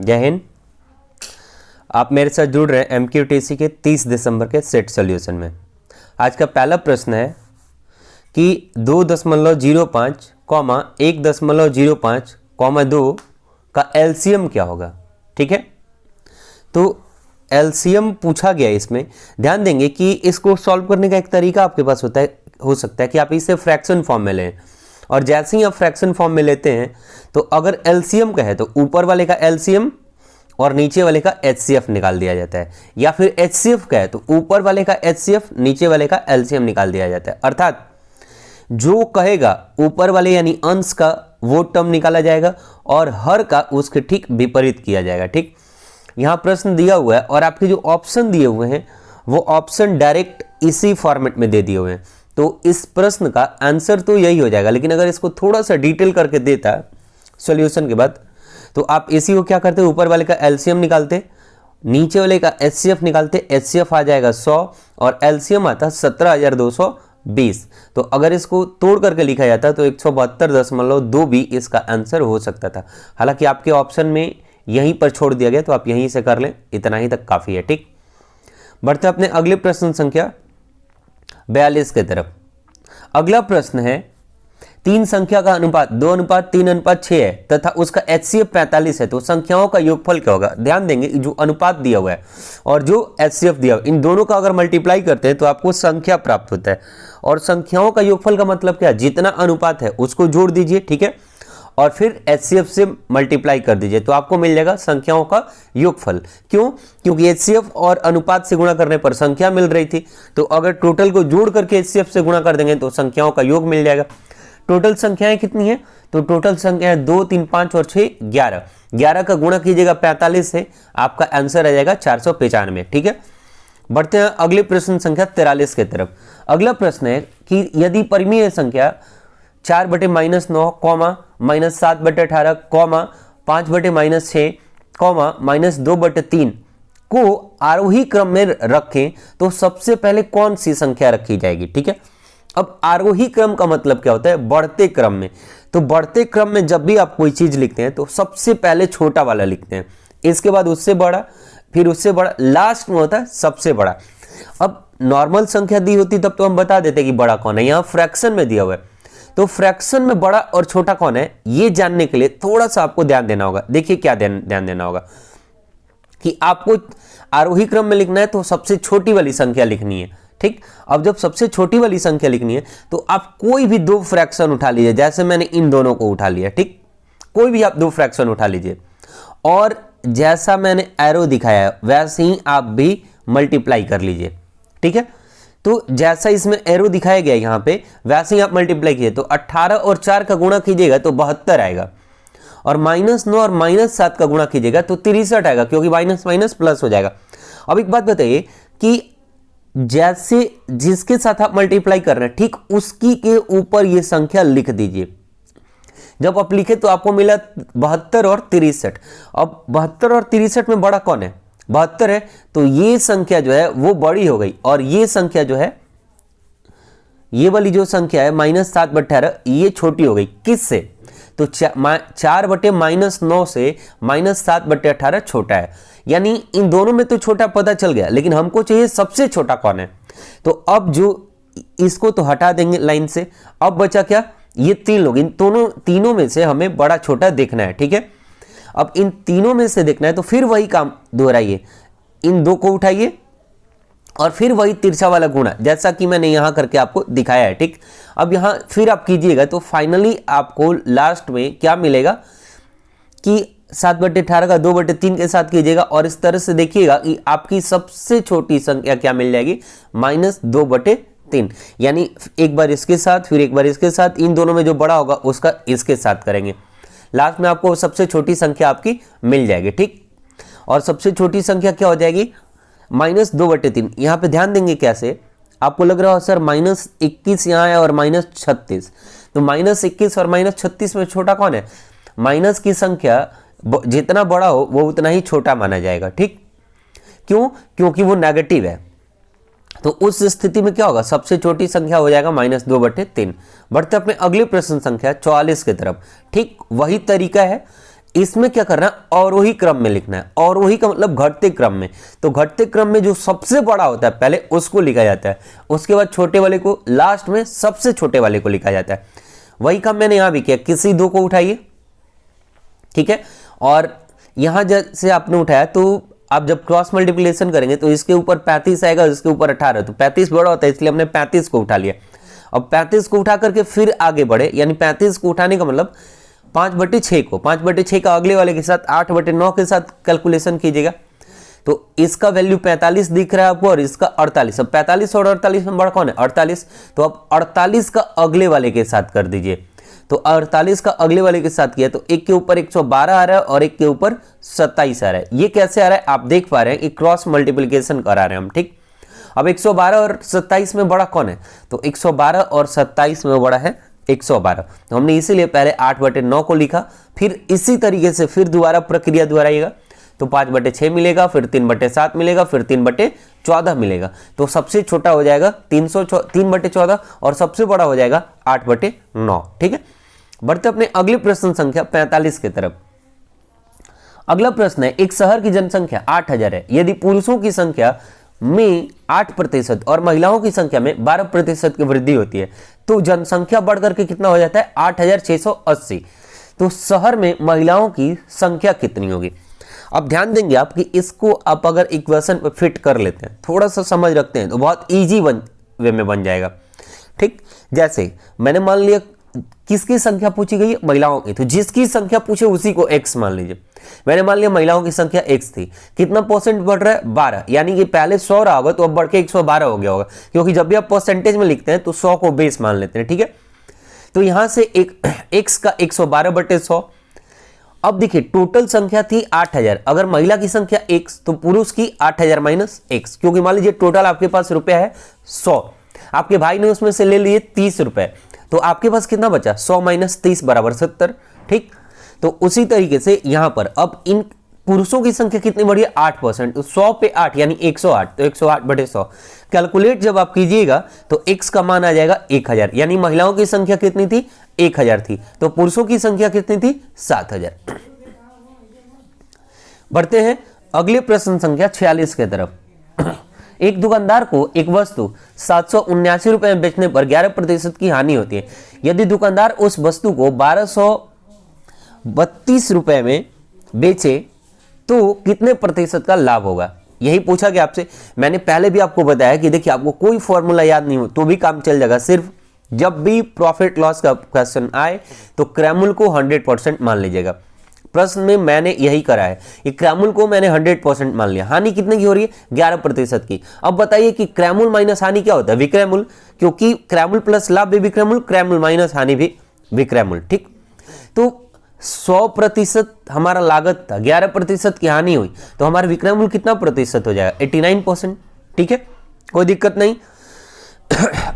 जय हिंद। आप मेरे साथ जुड़ रहे हैं MQTC के 30 दिसंबर के सेट सॉल्यूशन में। आज का पहला प्रश्न है कि 2.05, 1.05, 2 का एलसीएम क्या होगा। ठीक है, तो एलसीएम पूछा गया। इसमें ध्यान देंगे कि इसको सॉल्व करने का एक तरीका आपके पास हो सकता है कि आप इसे फ्रैक्शन फॉर्म में लें, और जैसे ही आप फ्रैक्शन फॉर्म में लेते हैं तो अगर एलसीएम का है तो ऊपर वाले का एलसीएम और नीचे वाले का एचसीएफ निकाल दिया जाता है, या फिर एचसीएफ का है तो ऊपर वाले का एचसीएफ नीचे वाले का एलसीएम निकाल दिया जाता है। अर्थात जो कहेगा ऊपर वाले यानी अंश का वो टर्म निकाला जाएगा और हर का उसके ठीक विपरीत किया जाएगा। ठीक, यहां प्रश्न दिया हुआ है और आपके जो ऑप्शन दिए हुए हैं वो ऑप्शन डायरेक्ट इसी फॉर्मेट में दे दिए हुए हैं, तो इस प्रश्न का आंसर तो यही हो जाएगा। लेकिन अगर इसको थोड़ा सा डिटेल करके देता सॉल्यूशन के बाद तो आप इसी को क्या करते, ऊपर वाले का एलसीएम निकालते, नीचे वाले का एचसीएफ निकालते, एचसीएफ आ जाएगा 100 और एलसीएम आता 17,220। तो अगर इसको तोड़ करके लिखा जाता तो 172.2 भी इसका आंसर हो सकता था। हालांकि आपके ऑप्शन में यहीं पर छोड़ दिया गया तो आप यहीं से कर लें, इतना ही तक काफी है। ठीक, बढ़ते अपने अगले प्रश्न संख्या 42 की तरफ। अगला प्रश्न है 3 संख्या का अनुपात 2:3:6 है तथा उसका एचसीएफ 45 है, तो संख्याओं का योगफल क्या होगा। ध्यान देंगे जो अनुपात दिया हुआ है और जो एचसीएफ दिया हुआ है, इन दोनों का अगर मल्टीप्लाई करते हैं तो आपको संख्या प्राप्त होता है। और संख्याओं का योगफल का मतलब क्या है, जितना अनुपात है उसको जोड़ दीजिए, ठीक है, और फिर एचसीएफ से मल्टीप्लाई कर दीजिए तो आपको मिल जाएगा संख्याओं का योगफल। क्यों? क्योंकि एचसीएफ और अनुपात से गुणा करने पर संख्या मिल रही थी, तो अगर टोटल को जोड़ करके एचसीएफ से गुणा कर देंगे तो संख्याओं का योग मिल जाएगा। टोटल संख्याएं कितनी है, तो टोटल संख्या है 2, 3, 5 और 6 11। 11 का गुणा कीजिएगा 45 से, आपका आंसर आ जाएगा 495। ठीक है, बढ़ते हैं अगले प्रश्न संख्या 43 की तरफ। अगला प्रश्न है कि यदि परिमेय संख्या 4/-9, -7/18, 5/-6, -2/3 को आरोही क्रम में रखें तो सबसे पहले कौन सी संख्या रखी जाएगी। ठीक है, अब आरोही क्रम का मतलब क्या होता है, बढ़ते क्रम में। तो बढ़ते क्रम में जब भी आप कोई चीज लिखते हैं तो सबसे पहले छोटा वाला लिखते हैं, इसके बाद उससे बड़ा, फिर उससे बड़ा, लास्ट में होता है सबसे बड़ा। अब नॉर्मल संख्या दी होती तब तो हम बता देते कि बड़ा कौन है, यहां फ्रैक्शन में दिया हुआ है तो फ्रैक्शन में बड़ा और छोटा कौन है ये जानने के लिए थोड़ा सा आपको ध्यान देना होगा। देखिए क्या ध्यान देना होगा कि आपको आरोही क्रम में लिखना है तो सबसे छोटी वाली संख्या लिखनी है। ठीक, अब जब सबसे छोटी वाली संख्या लिखनी है तो आप कोई भी 2 फ्रैक्शन उठा लीजिए, जैसे मैंने इन दोनों को उठा लिया। ठीक, कोई भी आप 2 फ्रैक्शन उठा लीजिए और जैसा मैंने एरो दिखाया है वैसे ही आप भी मल्टीप्लाई कर लीजिए। ठीक है, तो जैसा इसमें एरो दिखाया गया यहां पे वैसे ही आप मल्टीप्लाई कीजिए, तो 18 और 4 का गुणा कीजिएगा तो 72 आएगा, और -9 और -7 का गुणा कीजिएगा तो 63 आएगा, क्योंकि माइनस माइनस प्लस हो जाएगा। अब एक बात बताइए कि जैसे जिसके साथ आप मल्टीप्लाई कर रहे हैं ठीक उसकी के ऊपर ये संख्या लिख दीजिए। जब आप लिखे तो आपको मिला 72 और 63। अब 72 और 63 में बड़ा कौन है, 72 है, तो ये संख्या जो है वो बड़ी हो गई, और ये संख्या जो है, ये वाली जो संख्या है -7/18 ये छोटी हो गई। किससे, तो 4/-9 से -7/18 छोटा है, यानी इन दोनों में तो छोटा पता चल गया, लेकिन हमको चाहिए सबसे छोटा कौन है। तो अब जो इसको तो हटा देंगे लाइन से, अब बचा क्या, ये 3 लोग, इन तीनों में से हमें बड़ा छोटा देखना है। ठीक है, अब इन तीनों में से देखना है तो फिर वही काम दोहराइए, इन 2 को उठाइए और फिर वही तिरछा वाला गुणा, जैसा कि मैंने यहां करके आपको दिखाया है। ठीक, अब यहां फिर आप कीजिएगा तो फाइनली आपको लास्ट में क्या मिलेगा कि 7/18 का 2/3 के साथ कीजिएगा, और इस तरह से देखिएगा कि आपकी सबसे छोटी संख्या क्या मिल जाएगी, -2/3। यानी एक बार इसके साथ फिर एक बार इसके साथ, इन दोनों में जो बड़ा होगा उसका इसके साथ करेंगे, लास्ट में आपको सबसे छोटी संख्या आपकी मिल जाएगी। ठीक, और सबसे छोटी संख्या क्या हो जाएगी, -2/3। यहां पे ध्यान देंगे कैसे, आपको लग रहा हो सर -21 यहां है और -36, तो -21 और -36 में छोटा कौन है, माइनस की संख्या जितना बड़ा हो वो उतना ही छोटा माना जाएगा। ठीक, क्यों, क्योंकि वो नेगेटिव है, तो उस स्थिति में क्या होगा, सबसे छोटी संख्या हो जाएगा -2/3। बढ़ते अपने अगले प्रश्न संख्या 44 की तरफ। ठीक वही तरीका है, इसमें क्या करना है, अवरोही क्रम में लिखना है। अवरोही का मतलब घटते क्रम में। तो घटते क्रम में जो सबसे बड़ा होता है पहले उसको लिखा जाता है, उसके बाद छोटे वाले को, लास्ट में सबसे छोटे वाले को लिखा जाता है। वही काम मैंने यहां भी किया, किसी दो को उठाइए, ठीक है, और यहां जैसे आपने उठाया तो आप जब क्रॉस मल्टीप्लिकेशन करेंगे तो इसके ऊपर 35 आएगा, इसके ऊपर 18, तो 35 बड़ा होता है इसलिए हमने 35 को उठा लिया। अब 35 को उठा करके फिर आगे बढ़े, यानी 35 को उठाने का मतलब 5/6 को 5/6 का अगले वाले के साथ 8/9 के साथ कैलकुलेशन कीजिएगा। तो इसका वैल्यू 45 दिख रहा है आपको और इसका 48। अब 45 और 48 में बड़ा कौन है, 48। तो अब 48 का अगले वाले के साथ कर दीजिए। तो 48 का अगले वाले के साथ किया तो एक के ऊपर 112 आ रहा है और एक के ऊपर 27 आ रहा है। ये कैसे आ रहा है आप देख पा रहे हैं कि क्रॉस मल्टीप्लिकेशन करा रहे हैं हम, ठीक। अब 112 और 27 में बड़ा कौन है, तो 112 और 27 में बड़ा है 112। तो हमने इसीलिए पहले 8/9 को लिखा, फिर इसी तरीके से फिर दोबारा प्रक्रिया दोहराइएगा। तो 5/6 मिलेगा, फिर 3/7 मिलेगा, फिर 3/14 मिलेगा। तो सबसे छोटा हो जाएगा 3/14 और सबसे बड़ा हो जाएगा 8/9, ठीक है। बढ़ते अपने अगले प्रश्न संख्या 45 की तरफ। अगला प्रश्न है, एक शहर की जनसंख्या 8000 है। यदि पुरुषों की संख्या में 8% और महिलाओं की संख्या में 12% की वृद्धि होती है तो जनसंख्या बढ़कर के कितना हो जाता है, 8680। तो शहर में महिलाओं की संख्या कितनी होगी। अब ध्यान देंगे आप कि इसको आप अगर इक्वेशन पे फिट कर लेते हैं, थोड़ा सा समझ रखते हैं तो बहुत इजी वे में बन जाएगा, ठीक। जैसे मैंने मान लिया किसकी संख्या पूछी गई है, महिलाओं की, तो जिसकी संख्या पूछे उसी को x मान लीजिए। मैंने मान लिया महिलाओं की संख्या x थी, कितना परसेंट बढ़ रहा है, 12, यानी कि पहले 100 रहा होगा तो अब बढ़ के 112 हो गया होगा, क्योंकि जब भी आप परसेंटेज में लिखते हैं तो 100 को बेस मान लेते हैं, ठीक है। तो यहां से एक x का 112/100। अब देखिए टोटल संख्या थी 8000, अगर महिला की संख्या x तो पुरुष की 8000 माइनस x, क्योंकि मान लीजिए टोटल आपके पास रुपया है 100, आपके भाई ने उसमें से ले लिए 30 रुपए, तो आपके पास कितना बचा, 100 माइनस 30 बराबर 70, ठीक। तो उसी तरीके से यहां पर अब इन पुरुषों की संख्या कितनी बढ़ी है, 8%, तो 100 पे 8 यानी 108, तो 108/100 कैलकुलेट जब आप कीजिएगा तो x का मान आ जाएगा 1000, यानी महिलाओं की संख्या कितनी थी, 1000 थी, तो पुरुषों की संख्या कितनी थी, 7000। बढ़ते हैं अगले प्रश्न संख्या 46 की तरफ। एक दुकानदार को एक वस्तु 779 रुपए में बेचने पर 11% की हानि होती है। यदि दुकानदार उस वस्तु को 1232 रुपए में बेचे तो कितने प्रतिशत का लाभ होगा, यही पूछा गया आपसे। मैंने पहले भी आपको बताया कि देखिए आपको कोई फॉर्मूला याद नहीं हो तो भी काम चल जाएगा, सिर्फ जब भी प्रॉफिट लॉस का क्वेश्चन आए तो क्रैमुल को 100% मान लीजिएगा। प्रश्न में मैंने यही करा है, ये क्रैमुल को मैंने 100% मान लिया। हानि कितने की हो रही है, 11% की। अब बताइए कि क्रैमुल माइनस हानि क्या होता है, विक्रैमुल, क्योंकि क्रैमुल प्लस लाभ भी विक्रैमुल, क्रैमुल माइनस हानि भी विक्रैमुल, ठीक। तो 100% हमारा लागत था, 11% की हानि हुई तो हमारा विक्रैमुल कितना प्रतिशत हो जाएगा, 89%, ठीक है, कोई दिक्कत नहीं।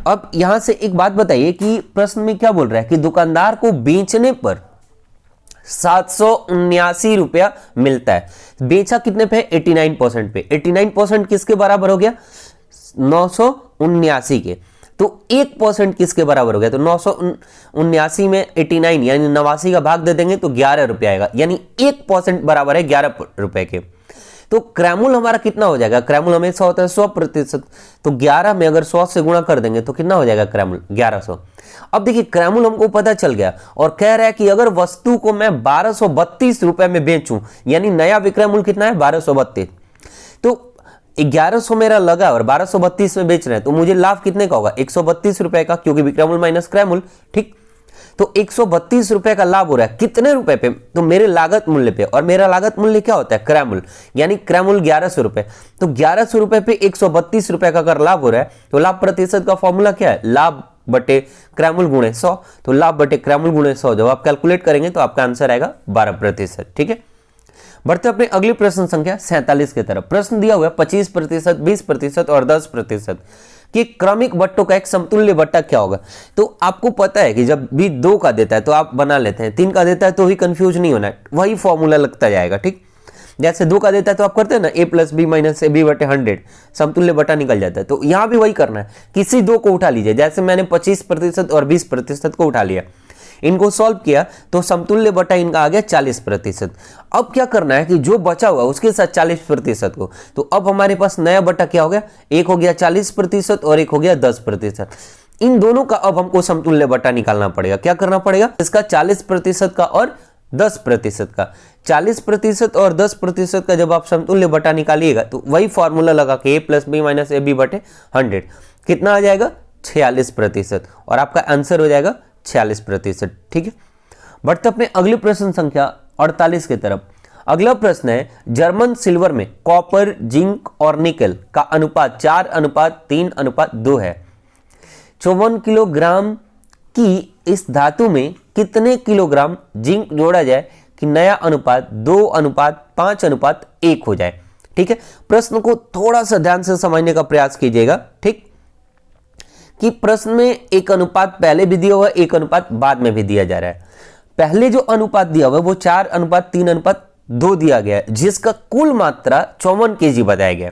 अब यहां से एक बात बताइए कि प्रश्न में क्या बोल रहा है कि दुकानदार को बेचने पर 779 रुपया मिलता है, बेचा कितने पे, 89% पे। 89% किसके बराबर हो गया, 979 के। तो 1% किसके बराबर हो गया, तो 979 में 89 यानी 89 का भाग दे देंगे तो 11 रुपया आएगा, यानी 1% बराबर है 11 रुपए के। तो क्रैमुल हमारा कितना हो जाएगा, क्रैमुल हमेशा होता है 100%, तो 11 में अगर 100 से गुणा कर देंगे तो कितना हो जाएगा क्रैमुल, 1100। अब देखिए क्रैमुल हमको पता चल गया और कह रहा है कि अगर वस्तु को मैं 1232 रुपए में बेचूं, यानी नया विक्रैमुल कितना है, 1232, तो 1100 मेरा लगा और 1232 में बेच रहे हैं तो मुझे लाभ कितने का होगा, 132 रुपए का, क्योंकि विक्रैमुल माइनस क्रैमुल, ठीक। तो 132 रुपए का लाभ हो रहा है कितने रुपए पे, तो मेरे लागत मूल्य पे, और मेरा लागत मूल्य क्या होता है, क्रैमुल, यानी क्रैमुल 1100 रुपए। तो 1100 रुपए पे 132 रुपए का अगर लाभ हो रहा है तो लाभ प्रतिशत का फॉर्मूला क्या है, लाभ बटे क्रैमुल गुणे 100, तो लाभ बटे क्रैमुल गुणे 100 जब आप कैलकुलेट करेंगे तो आपका आंसर आएगा 12%, ठीक है। बढ़ते अपने अगले प्रश्न संख्या 47 की तरफ। प्रश्न दिया हुआ है 25%, 20% और 10% कि क्रमिक बट्टों का एक समतुल्य बट्टा क्या होगा। तो आपको पता है कि जब भी 2 का देता है तो आप बना लेते हैं, 3 का देता है तो भी कंफ्यूज नहीं होना है, वही फॉर्मूला लगता जाएगा, ठीक। जैसे 2 का देता है तो आप करते हैं ना a + b - ab / 100, समतुल्य बट्टा निकल जाता है। तो यहां भी वही करना है, किसी 2 को उठा लीजिए, जैसे मैंने 25% और 20% को उठा लिया। इनको सॉल्व किया तो समतुल्य बटा इनका आ गया 40%। अब क्या करना है कि जो बचा हुआ उसके साथ 40% को, तो अब हमारे पास नया बटा क्या हो गया, एक हो गया 40% और एक हो गया 10%। इन दोनों का अब हमको समतुल्य बटा निकालना पड़ेगा। क्या करना पड़ेगा, इसका 40% का और 10% का, 40% और 10% का जब आप समतुल्य बटा निकालिएगा तो वही फॉर्मूला लगा के a + b - ab बटे 100 कितना आ जाएगा 46% और आपका आंसर हो जाएगा 46%। ठीक है, बढ़ते अपने अगले प्रश्न संख्या 48 की तरफ। अगला प्रश्न है, जर्मन सिल्वर में कॉपर, जिंक और निकल का अनुपात 4:3:2 है। 54 किलोग्राम की इस धातु में कितने किलोग्राम जिंक जोड़ा जाए कि नया अनुपात 2:5:1 हो जाए। ठीक है, प्रश्न को थोड़ा सा ध्यान से समझने का प्रयास कीजिएगा। ठीक, कि प्रश्न में एक अनुपात पहले भी दिया हुआ है, एक अनुपात बाद में भी दिया जा रहा है। पहले जो अनुपात दिया हुआ है वो 4:3:2 दिया गया है, जिसका कुल मात्रा 54 kg बताया गया।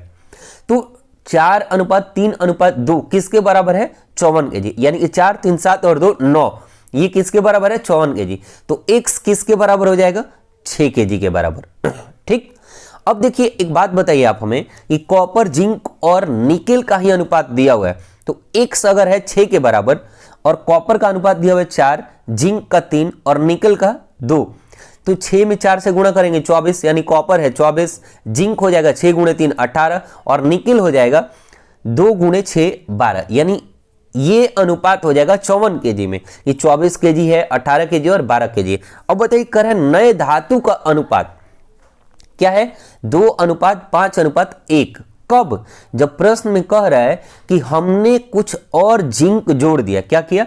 तो 4:3:2 किसके बराबर है, 54 kg, यानी कि 4 3 7 और 2 9, ये किसके बराबर है 54 kg। तो x किसके बराबर हो जाएगा 6 kg के बराबर। ठीक, अब देखिए एक बात बताइए आप हमें कि कॉपर, जिंक और निकेल का ही अनुपात दिया हुआ है, तो x अगर है 6 के बराबर और कॉपर का अनुपात दिया हुआ है 4, जिंक का 3 और निकेल का 2, तो 6 में 4 से गुणा करेंगे 24, यानी कॉपर है 24, जिंक हो जाएगा 6 × 3 18 और निकेल हो जाएगा 2 × 6 12, यानी ये अनुपात हो जाएगा 54 kg में। ये 24 kg है, 18 kg और 12 kg। अब बताइए कर है नए धातु का अनुपात क्या है, 2:5:1। कब, जब प्रश्न में कह रहा है कि हमने कुछ और जिंक जोड़ दिया। क्या किया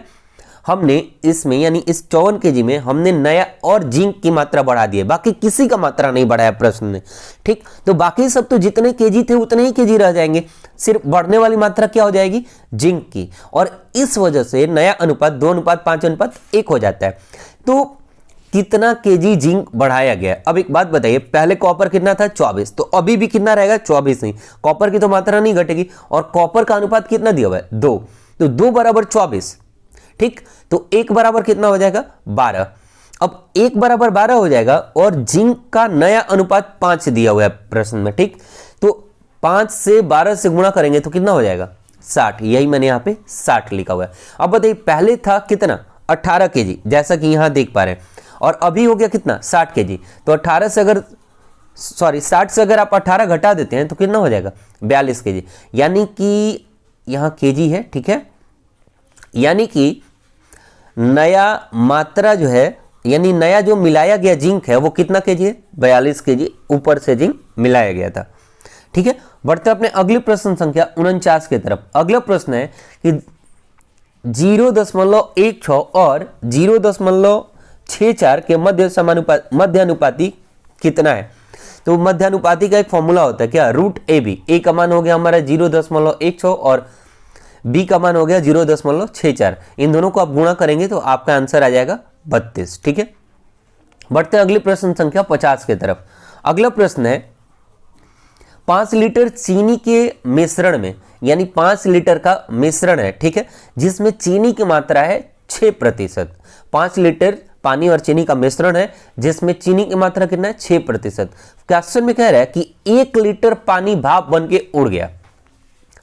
हमने इसमें, यानी इस 54 kg में हमने नया और जिंक की मात्रा बढ़ा दी है, बाकी किसी का मात्रा नहीं बढ़ाया प्रश्न ने। ठीक, तो बाकी सब तो जितने केजी थे उतने ही केजी रह जाएंगे, सिर्फ बढ़ने वाली मात्रा क्या हो जाएगी जिंक की, और इस वजह से नया अनुपात 2:5:1 हो जाता है। तो कितना केजी जिंक बढ़ाया गया। अब एक बात बताइए, पहले कॉपर कितना था 24, तो अभी भी कितना रहेगा 24 ही, कॉपर की तो मात्रा नहीं घटेगी, और कॉपर का अनुपात कितना दिया हुआ है 2, तो 2 बराबर 24। ठीक, तो 1 बराबर कितना हो जाएगा 12। अब 1 बराबर 12 हो जाएगा और जिंक का नया अनुपात 5 दिया हुआ है प्रश्न में। ठीक, तो 5 से 12 से गुणा करेंगे तो कितना हो जाएगा 60, यही मैंने यहाँ पे 60 लिखा हुआ है। अब बताइए पहले था कितना 18 kg, जैसा कि यहाँ देख पा रहे हैं, और अभी हो गया कितना 60 kg। तो 60 से अगर आप 18 घटा देते हैं तो कितना हो जाएगा 42 kg, यानी कि यहाँ kg है। ठीक है, यानी कि नया मात्रा जो है, यानी नया जो मिलाया गया जिंक है वो कितना kg है 42 kg, ऊपर से जिंक मिलाया गया था। ठीक है, बढ़ते अपने अगले प्रश्न संख्या 49 की तरफ। अगला प्रश्न है कि 0.16 और 0.64 के मध्य अनुपाती कितना है। तो मध्य अनुपाती का एक फॉर्मूला होता है क्या, √AB। ए का मान हो गया हमारा 0.16 और बी का मान हो गया 0.64। इन दोनों को आप गुणा करेंगे तो आपका आंसर आ जाएगा 32। ठीक है, बढ़ते अगले प्रश्न संख्या 50 की तरफ। अगला प्रश्न है 5 लीटर चीनी के मिश्रण में, यानी 5 लीटर का मिश्रण है, ठीक है, जिसमें चीनी की मात्रा है 6%। 5 लीटर पानी और चीनी का मिश्रण है जिसमें चीनी की मात्रा कितना है 6%। क्वेश्चन में कह रहा है कि 1 लीटर पानी भाप बन के उड़ गया।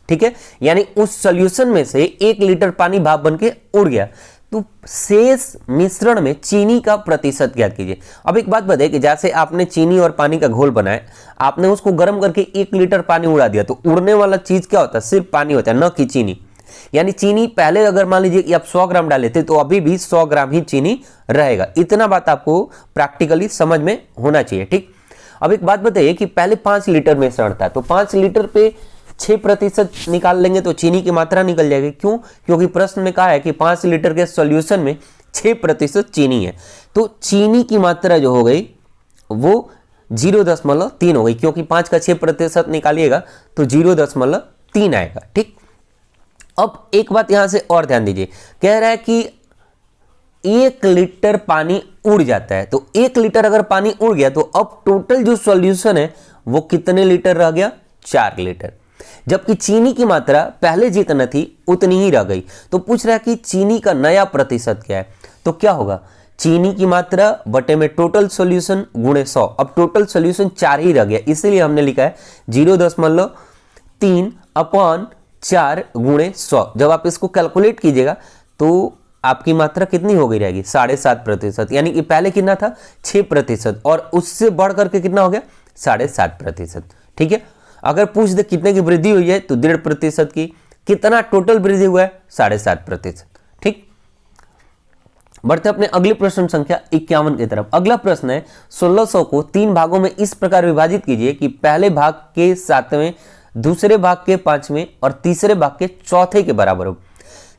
ठीक है, यानी उस सॉल्यूशन में से 1 लीटर पानी भाप बन के उड़ गया, तो शेष मिश्रण में चीनी का प्रतिशत ज्ञात कीजिए। अब एक बात बताइए कि जैसे आपने चीनी और पानी का घोल बनाया, आपने उसको गर्म करके 1 लीटर पानी उड़ा दिया, तो उड़ने वाला चीज क्या होता है, सिर्फ पानी होता है, न कि चीनी। यानी चीनी पहले अगर मान लीजिए कि आप 100 ग्राम डाले थे तो अभी भी 100 ग्राम ही चीनी रहेगा। इतना बात आपको प्रैक्टिकली समझ में होना चाहिए। ठीक, अब एक बात बताइए कि पहले 5 लीटर मिश्रण था, तो 5 लीटर पे 6% निकाल लेंगे तो चीनी की मात्रा निकल जाएगी। क्यों, क्योंकि प्रश्न में कहा है कि 5 लीटर के सॉल्यूशन में 6% चीनी है, तो चीनी की मात्रा जो हो गई वो 0.3 हो गई, क्योंकि 5 का 6% निकालिएगा तो 0.3 आएगा। ठीक, अब एक बात यहां से और ध्यान दीजिए, कह रहा है कि 1 लीटर पानी उड़ जाता है, तो 1 लीटर अगर पानी उड़ गया तो अब टोटल जो सॉल्यूशन है वो कितने लीटर रह गया 4 लीटर, जबकि चीनी की मात्रा पहले जितना थी उतनी ही रह गई। तो पूछ रहा है कि चीनी का नया प्रतिशत क्या है। तो क्या होगा, चीनी की मात्रा बटे में टोटल सॉल्यूशन गुणे 100। अब टोटल सॉल्यूशन 4 ही रह गया, इसीलिए हमने लिखा है 0.3/4 गुणे 100। जब आप इसको कैलकुलेट कीजिएगा तो आपकी मात्रा कितनी हो गई रहेगी, 7.5%। यानी कि पहले कितना था, 6%, और उससे बढ़ करके कितना हो गया, 7.5%। ठीक है, अगर पूछ दे कितने की वृद्धि हुई है तो 1.5% की, कितना टोटल वृद्धि हुआ है, 7.5%। ठीक, बढ़ते अपने अगले प्रश्न संख्या 51 की तरफ। अगला प्रश्न है 1600 को 3 भागों में इस प्रकार विभाजित कीजिए कि पहले भाग के 7वें, दूसरे भाग के 5वें और तीसरे भाग के चौथे के बराबर हो।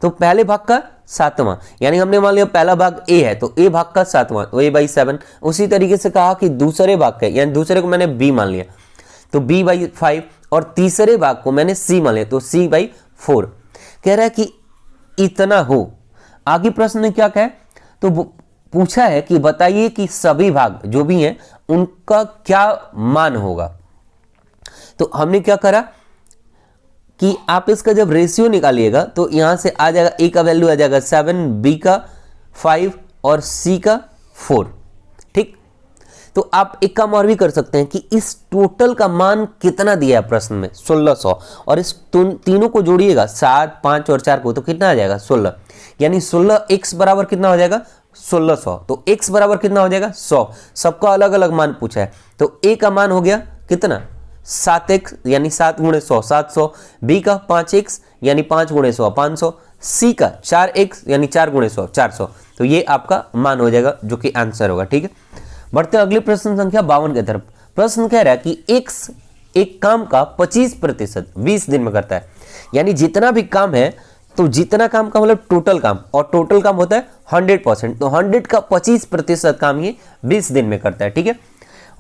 तो पहले भाग का 7वां, यानी हमने मान लिया पहला भाग ए है तो ए भाग का 7वां, तो a/7। उसी तरीके से कहा कि दूसरे भाग का, यानी दूसरे को मैंने b मान लिया तो b/5, और तीसरे भाग को मैंने c मान लिया तो c/4। कह रहा है कि इतना हो। आगे प्रश्न में क्या कहा है, तो पूछा है कि बताइए कि सभी भाग जो भी हैं उनका क्या मान होगा। तो हमने क्या करा कि आप इसका जब रेशियो निकालिएगा तो यहां से आ जाएगा, ए का वैल्यू आ जाएगा 7, बी का 5 और सी का 4। ठीक, तो आप एक काम और भी कर सकते हैं कि इस टोटल का मान कितना दिया है प्रश्न में, 1600, और इस तीनों को जोड़िएगा 7, 5 और 4 को, तो कितना आ जाएगा 16। यानी 16x बराबर कितना हो जाएगा, 1600। तो x बराबर कितना हो जाएगा, 100। सबका अलग अलग मान पूछा है, तो a का मान हो गया कितना, 7x यानी 7 गुणे 100 700, b का 5x यानी 5 गुणे 100 500, c का 4x यानी 4 गुणे 100 400। तो ये आपका मान हो जाएगा जो कि आंसर होगा। ठीक है, बढ़ते अगले प्रश्न संख्या 52 की तरफ। प्रश्न कह रहा है कि x एक काम का 25% 20 दिन में करता है। यानी जितना भी काम है, तो जितना काम का मतलब टोटल काम, और टोटल काम होता है 100%, तो 100 का 25% काम ये 20 दिन में करता है। ठीक है,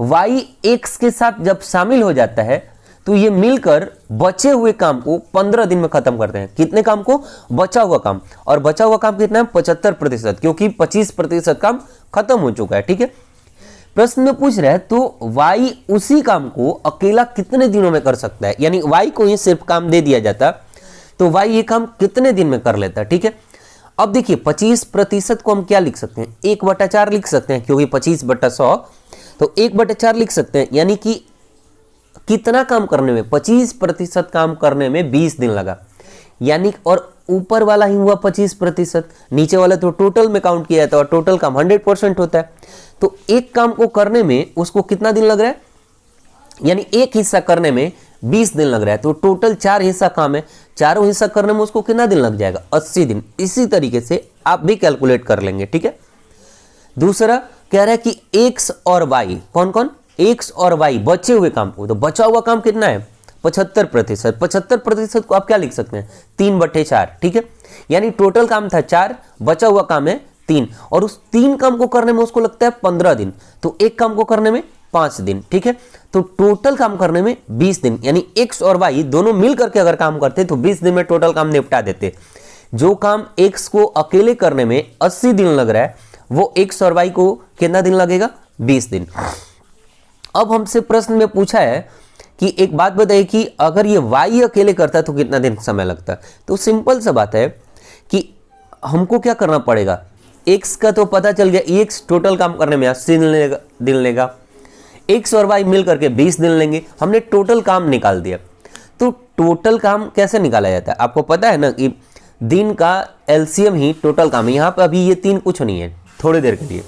y x के साथ जब शामिल हो जाता है तो ये मिलकर बचे हुए काम को 15 दिन में खत्म करते हैं। कितने काम को, बचा हुआ काम, और बचा हुआ काम कितना है, 75%, क्योंकि 25% काम खत्म हो चुका है। ठीक है, प्रश्न में पूछ रहा है तो y उसी काम को अकेला कितने दिनों में कर सकता है। यानी y को ही सिर्फ काम दे दिया जाता तो y ये काम कितने दिन में कर लेता है। ठीक है, अब देखिए 25% को हम क्या लिख सकते हैं, 1/4 लिख सकते हैं, क्योंकि 25/100, तो 1/4 लिख सकते हैं। यानी कि कितना काम करने में, 25% काम करने में 20 दिन लगा। यानी और ऊपर वाला ही हुआ 25%, नीचे वाला तो टोटल में काउंट किया जाता है, और टोटल काम 100% होता है। तो एक काम को करने में उसको कितना दिन लग रहा है, यानी एक हिस्सा करने में 20 दिन लग रहा है। तो टोटल 4 हिस्सा काम है, चारों हिस्सा करने में उसको कितना दिन लग जाएगा, 80 दिन। इसी तरीके से आप भी कैलकुलेट कर लेंगे। ठीक है, दूसरा कह रहा है कि x और y, कौन कौन, x और y बचे हुए काम को, तो बचा हुआ काम कितना है, 75%। 75% को आप क्या लिख सकते हैं, 3/4। ठीक है, यानी टोटल काम था 4, बचा हुआ काम है 3, और उस 3 काम को करने में उसको लगता है 15 दिन, तो एक काम को करने में 5 दिन। ठीक है, तो टोटल काम करने में 20 दिन। यानी x और y दोनों मिल करके अगर काम करते तो 20 दिन में टोटल काम निपटा देते। जो काम x को अकेले करने में 80 दिन लग रहा है, वो x और y को कितना दिन लगेगा, 20 दिन। अब हमसे प्रश्न में पूछा है कि एक बात बताइए कि अगर ये y अकेले करता है तो कितना दिन समय लगता है। तो सिंपल सा बात है कि हमको क्या करना पड़ेगा, x का तो पता चल गया, x टोटल काम करने में 80 दिन लेगा, x और y मिल करके 20 दिन लेंगे। हमने टोटल काम निकाल दिया। तो टोटल काम कैसे निकाला जाता है, आपको पता है ना कि दिन का एलसीएम ही टोटल काम है। यहाँ पे अभी ये 3 कुछ नहीं है, थोड़ी देर के लिए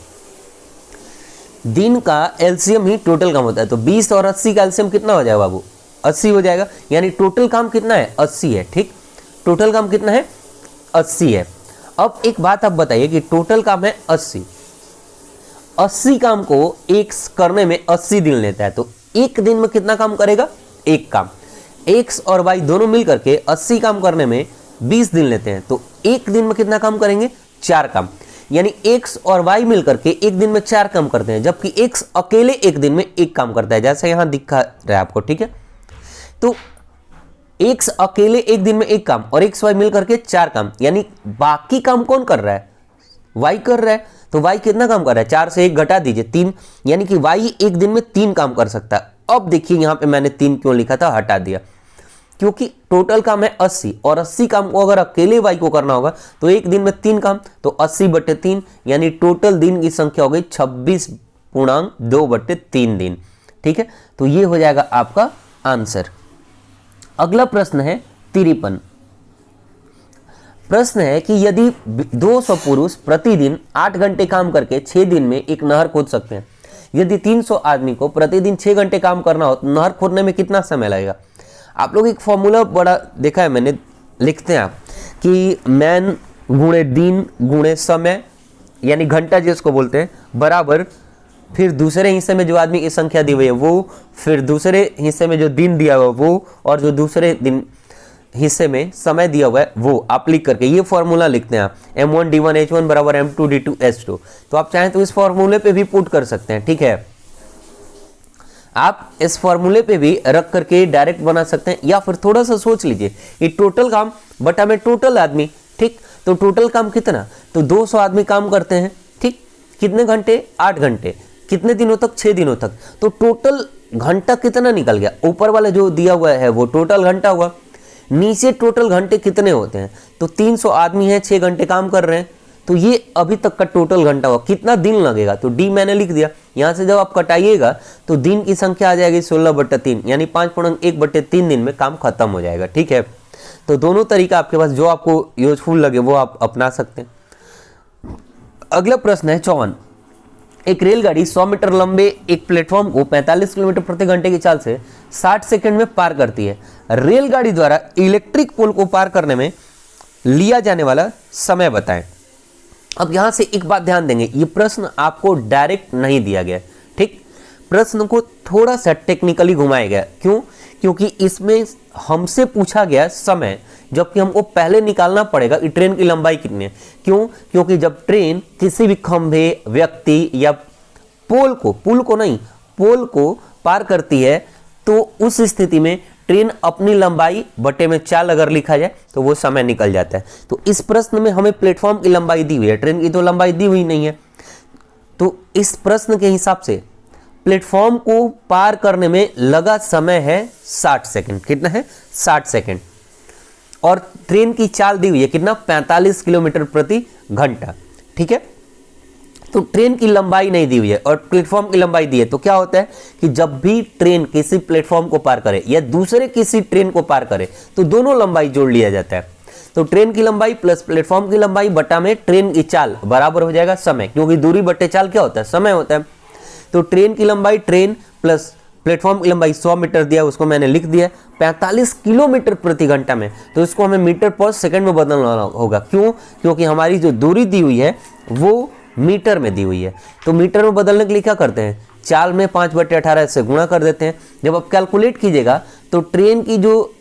दिन का एलसीएम ही टोटल काम होता है। तो 20 और 80 का एलसीएम कितना हो जाएगा बाबू, 80 हो जाएगा। यानी टोटल काम कितना है, 80 है। ठीक, टोटल काम कितना है, 80 है। अब एक बात आप बताइए कि टोटल काम है 80 काम को एक करने में 80 दिन लेता है, तो एक दिन में कितना काम करेगा, एक काम। x और y दोनों मिल करके 80 काम करने में 20 दिन लेते हैं, तो एक दिन में कितना काम करेंगे, 4 काम। यानी x और y मिल करके एक दिन में 4 काम करते हैं, जबकि x अकेले एक दिन में एक काम करता है, जैसे यहां दिखा रहा है आपको। ठीक है, तो x अकेले एक दिन में एक काम और x y मिल करके 4 काम, यानी बाकी काम कौन कर रहा है, y कर रहा है। तो y कितना काम कर रहा है, 4 से 1 घटा दीजिए 3, यानी कि y एक दिन में 3 काम कर सकता है। अब देखिए यहां पे मैंने 3 क्यों लिखा था, हटा दिया। क्योंकि टोटल काम है 80 और 80 काम को अगर अकेले y को करना होगा तो एक दिन में 3 काम, तो 80/3 यानी टोटल दिन की संख्या हो गई 26.2/3 दिन। ठीक है, तो ये हो जाएगा आपका आंसर। अगला प्रश्न है 53। प्रश्न है कि यदि 200 पुरुष प्रतिदिन 8 घंटे काम करके 6 दिन में एक नहर खोद सकते हैं, यदि 300 आदमी को प्रतिदिन 6 घंटे काम करना हो तो नहर खोदने में कितना समय लगेगा? आप लोग एक फॉर्मूला बड़ा देखा है मैंने, लिखते हैं आप कि मैन गुणे दिन गुणे समय यानी घंटा जिसको बोलते हैं बराबर, फिर दूसरे हिस्से में जो आदमी की संख्या दी हुई है वो, फिर दूसरे हिस्से में जो दिन दिया हुआ है वो, और जो दूसरे दिन हिस्से में समय दिया हुआ है वो आप लिख करके ये फॉर्मूला लिखते हैं आप, M1D1H1 बराबर M2D2H2। तो आप चाहें तो इस फॉर्मूले पे भी पुट कर सकते हैं। ठीक है, आप इस फॉर्मूले पे भी रख करके डायरेक्ट बना सकते हैं, या फिर थोड़ा सा सोच लीजिए ये टोटल काम बटा में टोटल आदमी। ठीक, तो टोटल काम कितना, तो 200 आदमी काम करते हैं। ठीक, कितने घंटे, 8 घंटे, कितने दिनों तक, 6 दिनों तक, तो टोटल घंटा कितना निकल गया, ऊपर वाला जो दिया हुआ है वो टोटल घंटा हुआ, नीचे टोटल घंटे कितने होते हैं, तो 300 आदमी हैं, 6 घंटे काम कर रहे हैं, तो ये अभी तक का टोटल घंटा हुआ। कितना दिन लगेगा, तो डी मैंने लिख दिया। यहाँ से जब आप कटाइएगा तो दिन की संख्या आ जाएगी 16/3 यानी 5.1/3 दिन में काम खत्म हो जाएगा। ठीक है, तो दोनों तरीका आपके पास जो आपको यूजफुल लगे वो आप अपना सकते हैं। अगला प्रश्न है 54। एक रेलगाड़ी 100 मीटर लंबे एक प्लेटफॉर्म को 45 किलोमीटर प्रति घंटे की चाल से 60 सेकंड में पार करती है। रेलगाड़ी द्वारा इलेक्ट्रिक पोल को पार करने में लिया जाने वाला समय बताएं। अब यहां से एक बात ध्यान देंगे, ये प्रश्न आपको डायरेक्ट नहीं दिया गया। ठीक, प्रश्न को थोड़ा सा टेक्निकली घुमाया गया। क्यों? क्योंकि इसमें हमसे पूछा गया समय, जबकि हमको पहले निकालना पड़ेगा कि ट्रेन की लंबाई कितनी है। क्यों? क्योंकि जब ट्रेन किसी भी खंभे, व्यक्ति या पोल को पार करती है तो उस स्थिति में ट्रेन अपनी लंबाई बटे में चाल अगर लिखा जाए तो वो समय निकल जाता है। तो इस प्रश्न में हमें प्लेटफॉर्म की लंबाई दी हुई है, ट्रेन की तो लंबाई दी हुई नहीं है। तो इस प्रश्न के हिसाब से प्लेटफॉर्म को पार करने में लगा समय है 60 सेकंड। कितना है? 60 सेकंड। और ट्रेन की चाल दी हुई है कितना? 45 किलोमीटर प्रति घंटा। ठीक है, तो ट्रेन की लंबाई नहीं दी हुई है और प्लेटफॉर्म की लंबाई दी है, तो क्या होता है कि जब भी ट्रेन किसी प्लेटफॉर्म को पार करे या दूसरे किसी ट्रेन को पार करे तो दोनों लंबाई जोड़ लिया जाता है। तो ट्रेन की लंबाई प्लस प्लेटफॉर्म की लंबाई बटा में ट्रेन की चाल बराबर हो जाएगा समय, क्योंकि दूरी बटे चाल क्या होता है? समय होता है। तो ट्रेन की लंबाई, ट्रेन प्लस प्लेटफॉर्म की लंबाई 100 मीटर दिया, उसको मैंने लिख दिया 45 किलोमीटर प्रति घंटा में, तो इसको हमें मीटर पर सेकंड में बदलना होगा। क्यों? क्योंकि हमारी जो दूरी दी हुई है वो मीटर में दी हुई है। तो मीटर में बदलने के लिए क्या करते हैं? चाल में 5/18 से गुणा कर देते हैं। जब आप कैलकुलेट कीजिएगा तो ट्रेन की जो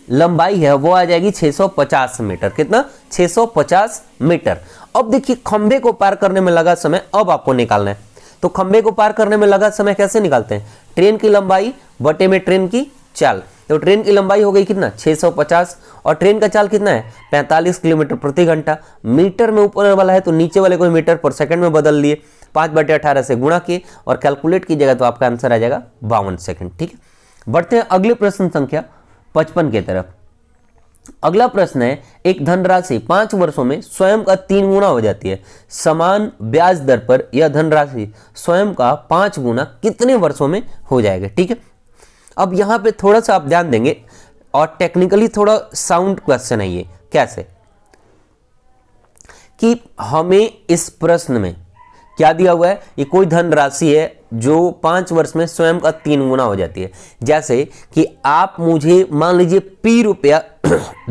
लंबाई है वो आ जाएगी 650 मीटर। कितना? 650 मीटर। अब देखिए खंभे को पार करने में लगा समय अब आपको निकालना है। तो खंभे को पार करने में लगा समय कैसे निकालते हैं? ट्रेन की लंबाई बटे में ट्रेन की चाल। तो ट्रेन की लंबाई हो गई कितना? 650 और ट्रेन का चाल कितना है? 45 किलोमीटर प्रति घंटा। मीटर में ऊपर वाला है तो नीचे वाले को मीटर पर सेकंड में बदल लिए, 5/18 से गुणा किए और कैलकुलेट कीजिएगा तो आपका आंसर आ जाएगा 52 सेकंड। ठीक है, बढ़ते हैं अगले प्रश्न संख्या 55 की तरफ। अगला प्रश्न है, एक धनराशि 5 वर्षों में स्वयं का 3 गुना हो जाती है। समान ब्याज दर पर यह धनराशि स्वयं का 5 गुना कितने वर्षों में हो जाएगा? ठीक है, अब यहां पे थोड़ा सा आप ध्यान देंगे और टेक्निकली थोड़ा साउंड क्वेश्चन है ये। कैसे? कि हमें इस प्रश्न में क्या दिया हुआ है? ये कोई धनराशि है जो 5 वर्ष में स्वयं का 3 गुना हो जाती है। जैसे कि आप मुझे मान लीजिए P रुपया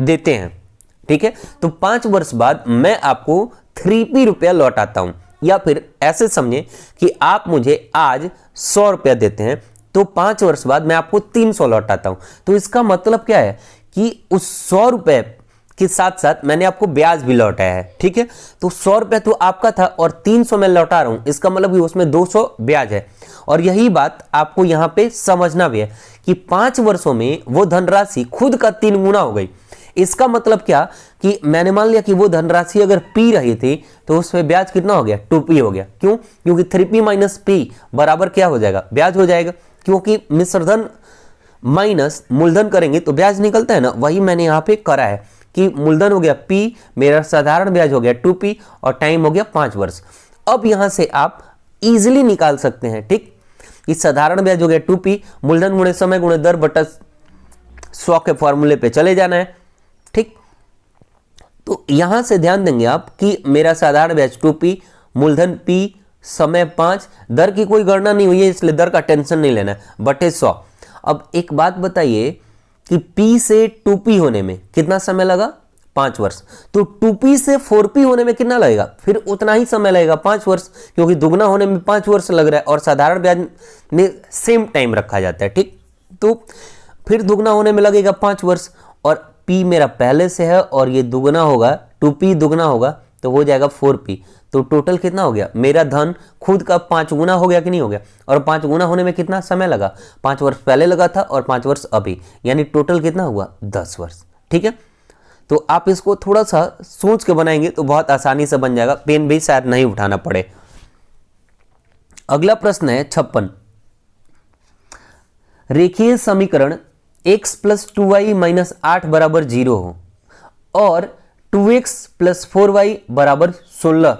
देते हैं, ठीक है, तो 5 वर्ष बाद मैं आपको 3P रुपया लौटाता हूं। या फिर ऐसे समझे कि आप मुझे आज 100 रुपया देते हैं तो 5 वर्ष बाद मैं आपको 300 लौटाता हूं। तो इसका मतलब क्या है कि उस 100 रुपए के साथ साथ मैंने आपको ब्याज भी लौटाया है। ठीक है, तो 100 रुपया तो आपका था और 300 मैं लौटा रहा हूं, इसका मतलब कि उसमें 200 ब्याज है। और यही बात आपको यहां पे समझना भी है कि 5 वर्षों में वो धनराशि खुद का 3 गुना हो गई। इसका मतलब क्या कि मैंने मान लिया कि वो धनराशि अगर P रही थी तो उसमें ब्याज कितना हो गया? 2P हो गया। क्यों? क्योंकि 3P - P बराबर क्या हो जाएगा? ब्याज हो जाएगा। क्योंकि मिश्रधन माइनस मूलधन करेंगे तो ब्याज निकलता है ना, वही मैंने यहाँ पे करा है कि मूलधन हो गया P, मेरा साधारण ब्याज हो गया 2P और टाइम हो गया 5 वर्ष। अब यहां से आप इजीली निकाल सकते हैं, ठीक, कि साधारण ब्याज हो गया 2P, मूलधन गुणे समय गुणे दर बटा 100 के फॉर्मूले पे चले जाना है, ठीक। तो यहां से ध्यान देंगे आप कि मेरा साधारण ब्याज 2P, मूलधन P, समय 5, दर की कोई गणना नहीं हुई है इसलिए दर का टेंशन नहीं लेना है, बटे 100। अब एक बात बताइए कि P से 2P होने में कितना समय लगा, 5 वर्ष। तो 2P से 4P होने में कितना लगेगा, फिर उतना ही समय लगेगा 5 वर्ष, क्योंकि दुगना होने में 5 वर्ष लग रहा है और साधारण ब्याज में सेम टाइम रखा जाता है, ठीक। तो फिर दुगना होने में लगेगा 5 वर्ष और P मेरा पहले से है और ये दुगना होगा, 2P दुगना होगा तो हो जाएगा 4P। तो टोटल कितना हो गया, मेरा धन खुद का 5 गुना हो गया कि नहीं हो गया, और 5 गुना होने में कितना समय लगा, 5 वर्ष पहले लगा था और 5 वर्ष अभी, यानी टोटल कितना हुआ, 10 वर्ष, ठीक है। तो आप इसको थोड़ा सा सोच के बनाएंगे तो बहुत आसानी से बन जाएगा, पेन भी शायद नहीं उठाना पड़े। अगला प्रश्न है 56। रेखीय समीकरण x प्लस 2y माइनस 8 बराबर 0 हो और 2x प्लस 4y बराबर 16।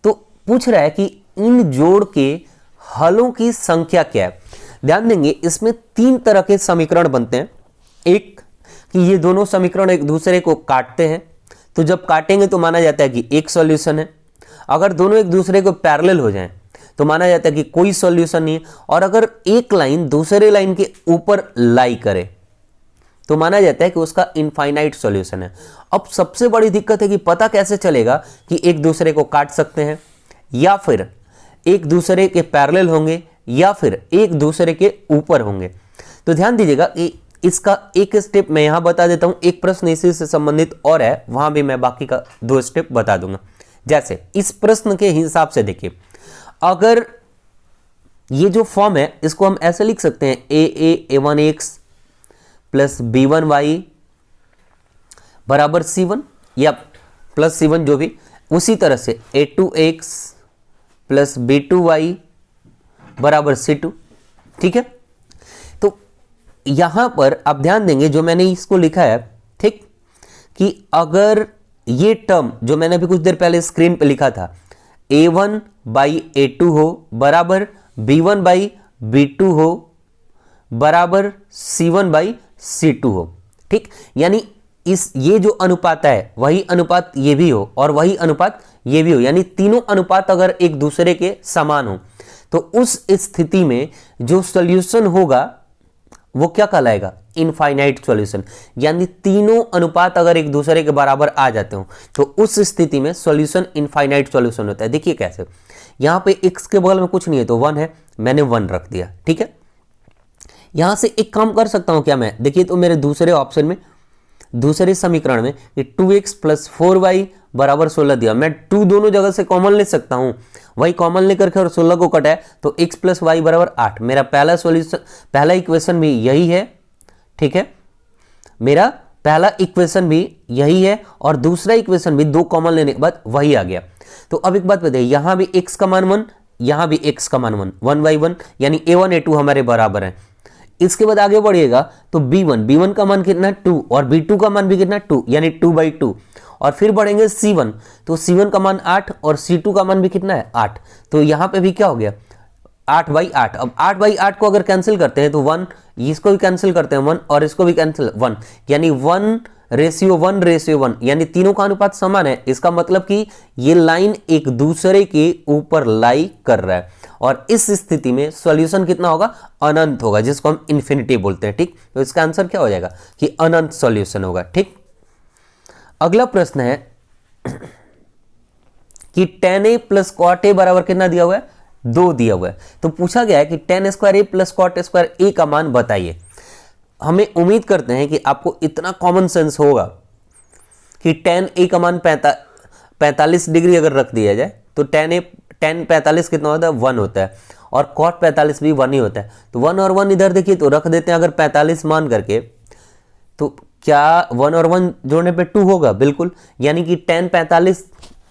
तो पूछ रहा है कि इन जोड़ के हलों की संख्या क्या है। ध्यान देंगे इसमें 3 तरह के समीकरण बनते हैं। एक कि ये दोनों समीकरण एक दूसरे को काटते हैं, तो जब काटेंगे तो माना जाता है कि एक सॉल्यूशन है। अगर दोनों एक दूसरे को पैरेलल हो जाएं तो माना जाता है कि कोई सॉल्यूशन नहीं है। और अगर एक लाइन दूसरे लाइन के ऊपर लाई करे तो माना जाता है कि उसका इनफाइनाइट सॉल्यूशन है। अब सबसे बड़ी दिक्कत है कि पता कैसे चलेगा कि एक दूसरे को काट सकते हैं या फिर एक दूसरे के पैरेलल होंगे या फिर एक दूसरे के ऊपर होंगे। तो ध्यान दीजिएगा कि इसका एक स्टेप मैं यहां बता देता हूं, एक प्रश्न इसी से संबंधित और है, वहां भी मैं बाकी का 2 स्टेप बता दूंगा। जैसे इस प्रश्न के हिसाब से देखिए, अगर ये जो फॉर्म है इसको हम ऐसे लिख सकते हैं a1x प्लस b1y बराबर c1 या प्लस c1 जो भी, उसी तरह से a2x प्लस b2y बराबर c2, ठीक है। तो यहां पर आप ध्यान देंगे जो मैंने इसको लिखा है, ठीक, कि अगर ये टर्म जो मैंने अभी कुछ देर पहले स्क्रीन पे लिखा था a1 बाई a2 हो बराबर b1 बाई b2 हो बराबर c1 बाई c2 हो, ठीक। यानी इस ये जो अनुपात है वही अनुपात ये भी हो और वही अनुपात ये भी हो, यानी तीनों अनुपात अगर एक दूसरे के समान हो तो उस स्थिति में जो सॉल्यूशन होगा वो क्या कहलाएगा, इनफाइनाइट सॉल्यूशन। यानी तीनों अनुपात अगर एक दूसरे के बराबर आ जाते हो तो उस स्थिति में सॉल्यूशन इनफाइनाइट सॉल्यूशन होता है। देखिए कैसे, यहां पे x के बगल में कुछ नहीं है तो 1 है, मैंने 1 रख दिया, ठीक है। यहां से एक काम कर सकता हूं क्या मैं, देखिए तो मेरे दूसरे ऑप्शन में, दूसरे समीकरण में 2x प्लस 4y बराबर 16 दिया, मैं 2 दोनों जगह से कॉमन ले सकता हूं, वही कॉमन लेकर के और 16 को कटाए तो x प्लस y बराबर 8। मेरा पहला सॉल्यूशन, पहला इक्वेशन भी यही है, ठीक है, मेरा पहला इक्वेशन भी यही है और दूसरा इक्वेशन भी 2 कॉमन लेने के बाद वही आ गया। तो अब एक बात बताइए, यहां भी x का मान 1, यहां भी x का मान 1, 1 बाई 1, यानी a1 a2 हमारे बराबर है। इसके बाद आगे बढ़िएगा तो b1 का मान कितना 2 और b2 का मान भी कितना 2, यानी 2 बाई 2। और फिर बढ़ेंगे c1, तो c1 का मान 8 और c2 का मान भी कितना है 8। तो यहां पे भी क्या हो गया 8 बाई 8। अब 8 बाई 8 को अगर कैंसिल करते हैं तो 1, इसको भी कैंसिल करते हैं 1 और इसको भी कैंसिल 1, यानी 1:1:1, यानी तीनों का अनुपात समान है। इसका मतलब कि ये लाइन एक दूसरे के ऊपर लाई कर रहा है और इस स्थिति में सॉल्यूशन कितना होगा, अनंत होगा, जिसको हम इन्फिनिटी बोलते हैं, ठीक। तो इसका आंसर क्या हो जाएगा कि अनंत सॉल्यूशन होगा, ठीक। अगला प्रश्न है कि tan a plus cot a बराबर कितना दिया हुआ है, 2 दिया हुआ है। तो पूछा गया है कि tan square a plus cot square a का मान बताइए। हमें उम्मीद करते हैं कि आपको इतना कॉमन सेंस होगा कि tan a का मान 45 डिग्री अगर रख दिया जाए तो tan 45 कितना होता है, 1 होता है और cot 45 भी 1 ही होता है। तो 1 और 1 इधर देखिए तो रख देते हैं अगर 45 मान करके, तो क्या 1 और 1 जोड़ने पे 2 होगा, बिल्कुल। यानी कि tan 45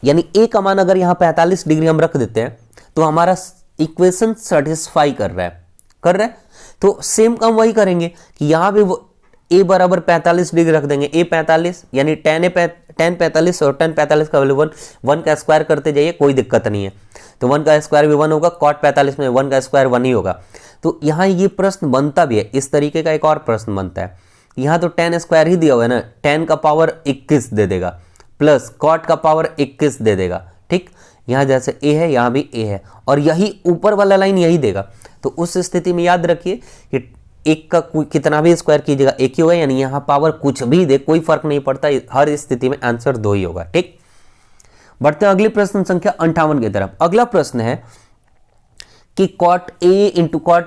यानी a का मान अगर यहाँ 45 डिग्री हम रख देते हैं तो हमारा इक्वेशन सेटिस्फाई कर रहा है। तो सेम काम वही करेंगे कि यहाँ पे वो a बराबर 45 डिग्री रख देंगे, a 45 यानी tan 45 और tan 45 का वैल्यू 1 का स्क्वायर करते जाइए, कोई दिक्कत नहीं है। तो 1 का स्क्वायर भी 1 होगा, cot 45 में 1 का स्क्वायर 1 ही होगा। तो यहाँ ये प्रश्न बनता भी है, इस तरीके का एक और प्रश्न बनता है। यहाँ तो tan स्क्वायर ही दिया हुआ है ना, tan का पावर 21 दे देगा प्लस cot का पावर 21 दे देगा, ठीक। यहाँ जैसे a है यहाँ भी a है और यही ऊपर वाला लाइन यही देगा। तो उस स्थिति में याद रखिए कि एक का कितना भी स्क्वायर कीजिएगा एक ही होगा, यानी यहाँ पावर कुछ भी दे कोई फर्क नहीं पड़ता, हर स्थिति में आंसर 2 ही होगा, ठीक। बढ़ते हैं अगले प्रश्न संख्या 58 की तरफ। अगला प्रश्न है कि cot a into cot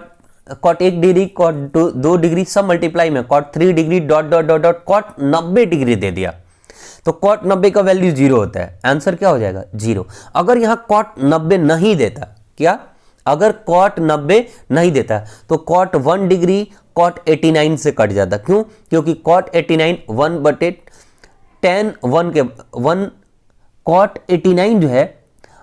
1 degree cot 2 degree सब मल्टीप्लाई में cot 3 degree dot dot dot dot cot 90 degree दे दिया। तो cot 90 का वैल्यू 0 होता है, आंसर क्या हो जाएगा 0। अगर यहाँ cot 90 नहीं देता, क्या अगर cot 90 नहीं देता तो cot 1 डिग्री cot 89 से कट जाता। क्यों? क्योंकि cot 89 1 बटे tan 1 के 1 cot 89 जो है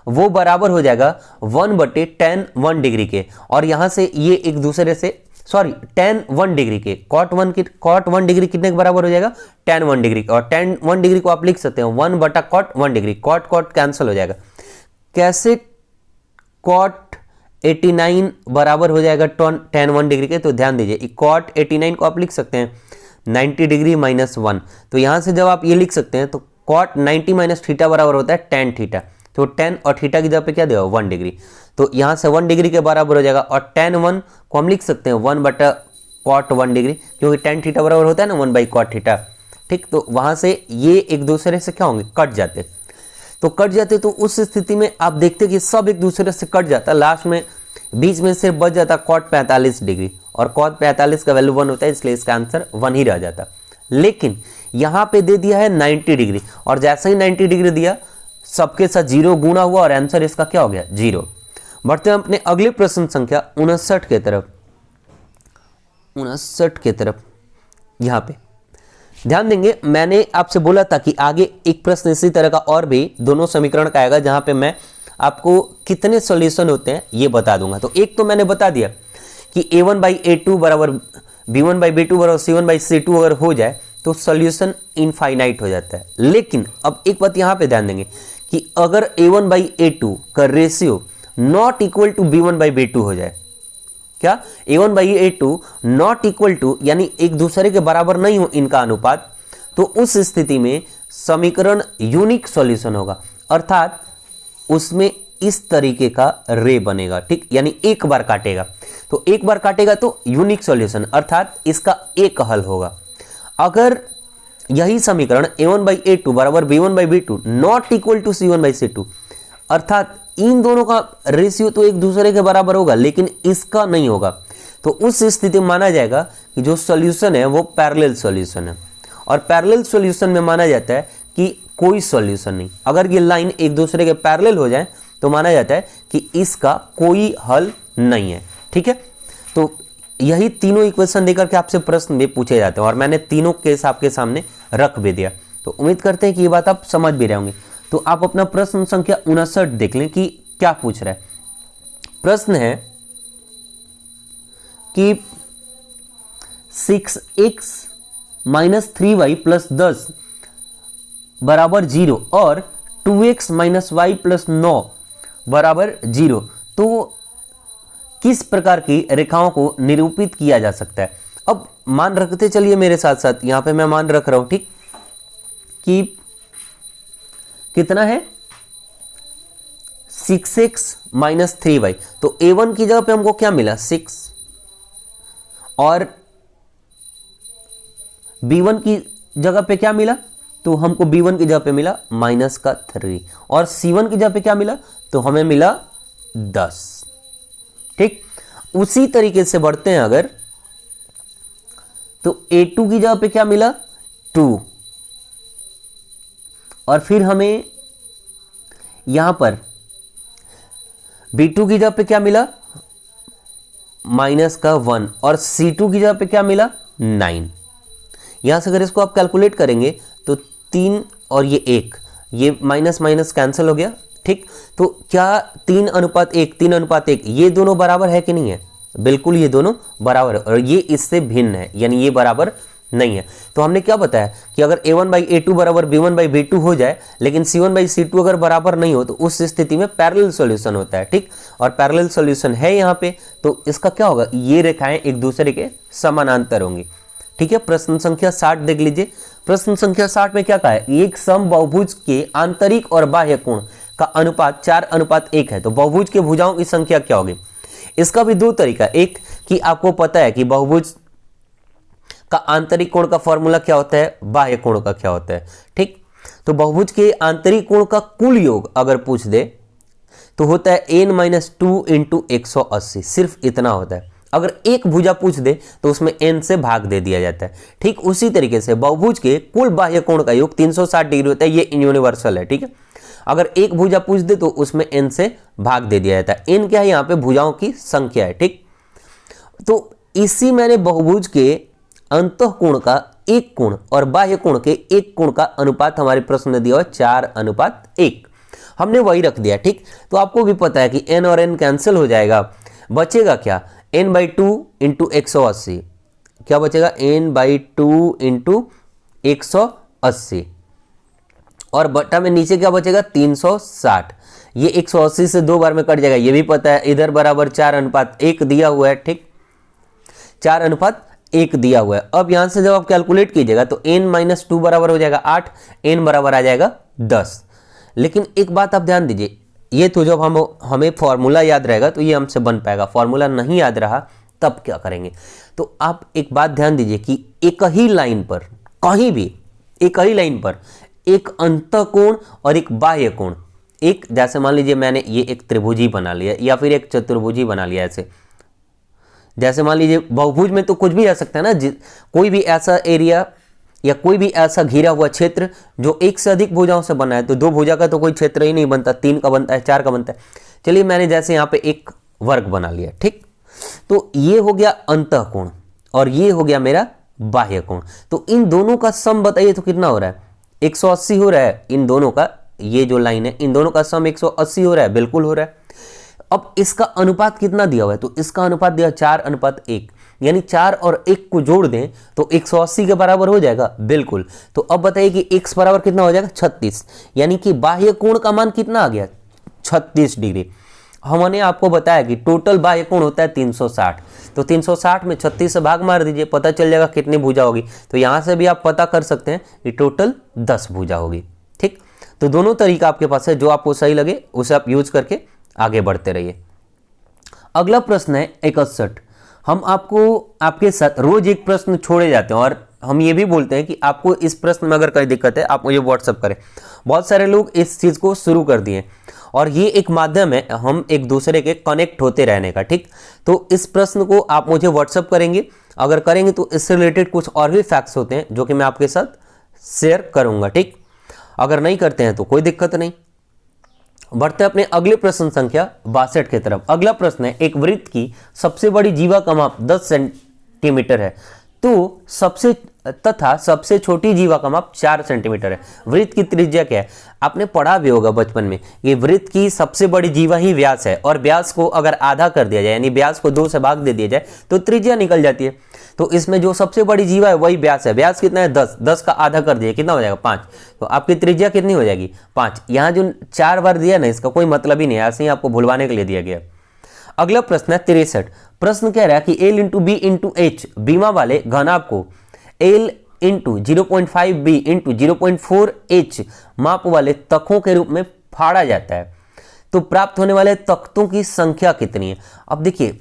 वो बराबर हो जाएगा 1 बटे tan 1 डिग्री के, और यहां से ये एक दूसरे से tan 1 डिग्री के cot 1 डिग्री कितने के बराबर हो जाएगा tan 1 डिग्री, और tan 1 डिग्री को आप लिख सकते हैं 1 बटा cot 1 डिग्री, cot कैंसिल हो जाएगा। कैसे cot 89 बराबर हो जाएगा tan 1 डिग्री के? तो ध्यान दीजिए cot 89 को आप लिख सकते हैं 90 डिग्री माइनस 1। तो यहां से जब आप ये लिख सकते हैं तो cot 90 माइनस थीटा बराबर होता है tan थीटा। तो tan और थीटा की जगह पे क्या देगा 1 डिग्री, तो यहां से 1 डिग्री के बराबर हो जाएगा, और tan 1 को हम लिख सकते हैं 1 बटा cot 1 डिग्री, क्योंकि tan थीटा बराबर होता है ना 1 बाई cot थीटा, ठीक। तो वहां से ये एक दूसरे से क्या होंगे कट जाते, तो कट जाते। तो उस स्थिति में आप देखते कि सब एक दूसरे से कट जाता, लास्ट में बीच में सिर्फ बच जाता cot 45 डिग्री, और cot 45 का वैल्यू 1 होता है, इसलिए इसका आंसर 1 ही रह जाता। लेकिन यहाँ पे दे दिया है 90 डिग्री, और जैसे ही 90 डिग्री दिया सबके साथ 0 गुना हुआ और आंसर इसका क्या हो गया 0। बढ़ते हैं अपने अगले प्रश्न संख्या 59 के तरफ। 59 के तरफ यहाँ पे ध्यान देंगे, मैंने आपसे बोला था कि आगे एक प्रश्न इसी तरह का और भी दोनों समीकरण का आएगा, जहां पे मैं आपको कितने सॉल्यूशन होते हैं ये बता दूंगा। तो एक तो मैंने बता दिया कि a1 बाई a2 बराबर b1 बाई b2 बराबर c1 बाई c2 अगर हो जाए तो सॉल्यूशन इनफाइनाइट हो जाता है। लेकिन अब एक बात यहाँ पे ध्यान देंगे कि अगर a1 बाई a2 का ratio not equal to b1 by b2 हो जाए, क्या a1 by a2 not equal to यानी एक दूसरे के बराबर नहीं हो इनका अनुपात, तो उस स्थिति में समीकरण यूनिक सॉल्यूशन होगा, अर्थात उसमें इस तरीके का रे बनेगा, ठीक। यानी एक बार काटेगा, तो एक बार काटेगा तो यूनिक सॉल्यूशन, अर्थात इसका एक हल होगा। अगर यही समीकरण a1 बाई a2 बराबर b1 by b2 not equal to c1 बाई c2, अर्थात इन दोनों का रेशियो तो एक दूसरे के बराबर होगा लेकिन इसका नहीं होगा, तो उस स्थिति में माना जाएगा कि जो सॉल्यूशन है वो पैरेलल सॉल्यूशन है, और पैरेलल सॉल्यूशन में माना जाता है कि कोई सॉल्यूशन नहीं। अगर ये लाइन एक दूसरे के पैरेलल हो जाए तो माना जाता है कि इसका कोई हल नहीं है, ठीक है। तो यही तीनों इक्वेशन देकर के आपसे प्रश्न भी पूछे जाते हैं, और मैंने तीनों केस आपके सामने रख भी दिया। तो उम्मीद करते हैं कि ये बात आप समझ भी रहे होंगे। तो आप अपना प्रश्न संख्या 59 देख लें कि क्या पूछ रहा है। प्रश्न है कि 6x माइनस 3y प्लस 10 बराबर 0 और 2x माइनस वाई प्लस 9 बराबर 0, तो किस प्रकार की रेखाओं को निरूपित किया जा सकता है। अब मान रखते चलिए मेरे साथ साथ, यहां पे मैं मान रख रहा हूं, ठीक, कि कितना है 6x माइनस 3y, तो a1 की जगह पे हमको क्या मिला 6, और b1 की जगह पे क्या मिला, तो हमको b1 की जगह पे मिला माइनस का 3, और c1 की जगह पे क्या मिला, तो हमें मिला 10, ठीक। उसी तरीके से बढ़ते हैं अगर, तो a2 की जगह पे क्या मिला 2, और फिर हमें यहां पर b2 की जगह पे क्या मिला माइनस का 1, और c2 की जगह पे क्या मिला 9। यहां से अगर इसको आप कैलकुलेट करेंगे तो 3 और ये 1, ये माइनस माइनस कैंसिल हो गया, ठीक। तो क्या 3:1 ये दोनों बराबर है कि नहीं है, बिल्कुल ये दोनों बराबर है और ये इससे भिन्न है, यानी ये बराबर नहीं है। तो हमने क्या बताया कि अगर a1/a2 बराबर b1/b2 हो जाए लेकिन c1/c2 अगर बराबर नहीं हो तो उस स्थिति में पैरेलल सॉल्यूशन होता है, ठीक। और पैरेलल सॉल्यूशन है यहाँ पे, तो इसका क्या होगा, ये रेखाएं एक दूसरे के समानांतर होंगी, ठीक है। प्रश्न संख्या 60 देख लीजिए। प्रश्न संख्या 60 में क्या कहा है, एक समबाहुभुज के आंतरिक और बाह्य कोण का अनुपात 4:1 है, तो बहुभुज के भुजाओं की संख्या क्या होगी। इसका भी दो तरीका, एक कि आपको पता है कि बहुभुज का आंतरिक कोण का फॉर्मूला क्या होता है, बाह्य कोण का क्या होता है, ठीक। तो बहुभुज के आंतरिक कोण का कुल योग अगर पूछ दे तो होता है n-2 × 180, सिर्फ इतना होता है। अगर एक भुजा पूछ दे तो उसमें n से भाग दे दिया जाता है, ठीक। उसी तरीके से बहुभुज के कुल बाह्य कोण का योग 360 डिग्री होता है, ये यूनिवर्सल है, ठीक है। अगर एक भुजा पूछ दे तो उसमें n से भाग दे दिया जाता है। n क्या है, यहाँ पे भुजाओं की संख्या है, ठीक। तो इसी मैंने बहुभुज के अंतःकोण का एक कोण और बाह्य कोण के एक कोण का अनुपात हमारे प्रश्न में दिया हुआ 4:1, हमने वही रख दिया, ठीक। तो आपको भी पता है कि n और n कैंसिल हो जाएगा, बचेगा क्या, n/2 × 180, क्या बचेगा, n/2 × 180 और बटा में नीचे क्या बचेगा 360। ये 180 से 2 बार में कट जाएगा, ये भी पता है। इधर बराबर 4:1 दिया हुआ है, ठीक, 4:1 दिया हुआ है। अब यहां से जब आप कैलकुलेट कीजिएगा तो n-2 बराबर हो जाएगा 8, n बराबर आ जाएगा 10। लेकिन एक बात आप ध्यान दीजिए, ये तो जब हमें फॉर्मूला याद रहेगा तो ये हमसे बन पाएगा, फॉर्मूला नहीं याद रहा तब क्या करेंगे। तो आप एक बात ध्यान दीजिए कि एक ही लाइन पर, कहीं भी एक ही लाइन पर एक अंतःकोण और एक बाह्य कोण, एक जैसे मान लीजिए मैंने ये एक त्रिभुजी बना लिया या फिर एक चतुर्भुजी बना लिया, ऐसे जैसे मान लीजिए बहुभुज में तो कुछ भी आ सकता है ना, कोई भी ऐसा एरिया या कोई भी ऐसा घिरा हुआ क्षेत्र जो एक से अधिक भुजाओं से बना है, तो 2 भुजा का तो कोई क्षेत्र ही नहीं बनता, 3 का बनता है, 4 का बनता है। चलिए मैंने जैसे यहाँ पे एक वर्ग बना लिया, ठीक। तो ये हो गया अंतःकोण और ये हो गया मेरा बाह्य कोण। तो इन दोनों का सम बताइए तो कितना हो रहा है, 180 हो रहा है। इन दोनों का, ये जो लाइन है इन दोनों का सम 180 हो रहा है, बिल्कुल हो रहा है। अब इसका अनुपात कितना दिया हुआ है, तो इसका अनुपात दिया 4:1, यानी 4 और 1 को जोड़ दें तो 180 के बराबर हो जाएगा, बिल्कुल। तो अब बताइए कि x बराबर कितना हो जाएगा 36, यानी कि बाह्य कोण का मान कितना आ गया 36 डिग्री। हमने आपको बताया कि टोटल बाह्य कोण होता है 360, तो 360 में 36 से भाग मार दीजिए, पता चल जाएगा कितनी भुजा होगी। तो यहां से भी आप पता कर सकते हैं कि टोटल 10 भुजा होगी, ठीक। तो दोनों तरीका आपके पास है, जो आपको सही लगे उसे आप यूज करके आगे बढ़ते रहिए। अगला प्रश्न है 61। हम आपको आपके साथ रोज एक प्रश्न छोड़े जाते हैं और हम ये भी बोलते हैं कि आपको इस प्रश्न में अगर कोई दिक्कत है आप मुझे व्हाट्सअप करें। बहुत सारे लोग इस चीज़ को शुरू कर दिए और ये एक माध्यम है हम एक दूसरे के कनेक्ट होते रहने का, ठीक। तो इस प्रश्न को आप मुझे व्हाट्सअप करेंगे, अगर करेंगे तो इससे रिलेटेड कुछ और भी फैक्ट्स होते हैं जो कि मैं आपके साथ शेयर करूंगा, ठीक। अगर नहीं करते हैं तो कोई दिक्कत नहीं। बढ़ते अपने अगले प्रश्न संख्या 62 की तरफ। अगला प्रश्न है, एक वृत्त की सबसे बड़ी जीवा का माप 10 सेंटीमीटर है तो सबसे छोटी जीवा का माप 4 सेंटीमीटर है। वृत्त की त्रिज्या क्या है, आपने पढ़ा भी होगा बचपन में, ये वृत्त की सबसे बड़ी जीवा ही व्यास है और व्यास को अगर आधा कर दिया जाए यानी व्यास को 2 से भाग दे दिया जाए तो त्रिज्या निकल जाती है। तो इसमें जो सबसे बड़ी जीवा है वही व्यास है। व्यास कितना है 10, 10 का आधा कर दिया कितना हो जाएगा 5, तो आपकी त्रिज्या कितनी हो जाएगी 5। यहाँ जो 4 बार दिया ना इसका कोई मतलब ही नहीं है, ऐसे ही आपको भुलवाने के लिए दिया गया। अगला प्रश्न है 63। प्रश्न कह रहा है कि L × B × H बीमा वाले घनाभ को L × 0.5 B × 0.4 H माप वाले तखों के रूप में फाड़ा जाता है तो प्राप्त होने वाले तख्तों की संख्या कितनी है। अब देखिए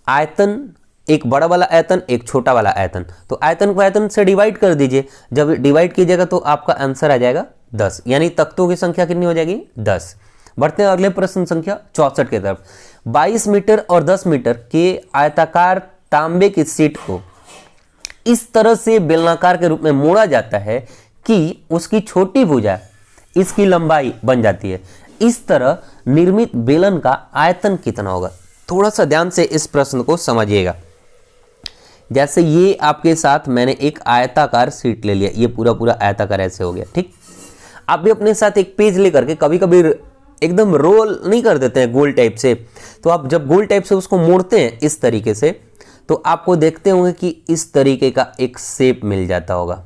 आयतन, एक बड़ा वाला आयतन एक छोटा वाला आयतन, तो आयतन को आयतन से डिवाइड कर दीजिए, जब डिवाइड कीजिएगा तो आपका आंसर आ जाएगा 10, यानी तख्तों की संख्या कितनी हो जाएगी 10। बढ़ते हैं अगले प्रश्न संख्या 64 की तरफ। 22 मीटर और 10 मीटर के आयताकार तांबे की शीट को इस तरह से बेलनाकार के रूप में मोड़ा जाता है कि उसकी छोटी भुजा इसकी लंबाई बन जाती है। इस तरह निर्मित बेलन का आयतन कितना होगा। थोड़ा सा ध्यान से इस प्रश्न को समझिएगा। जैसे ये आपके साथ मैंने एक आयताकार शीट ले लिया, ये पूरा आयताकार ऐसे हो गया, ठीक। आप भी अपने साथ एक पेज लेकर के कभी कभी एकदम रोल नहीं कर देते हैं गोल टाइप से, तो आप जब गोल टाइप से उसको मोड़ते हैं इस तरीके से, तो आपको देखते होंगे कि इस तरीके का एक शेप मिल जाता होगा।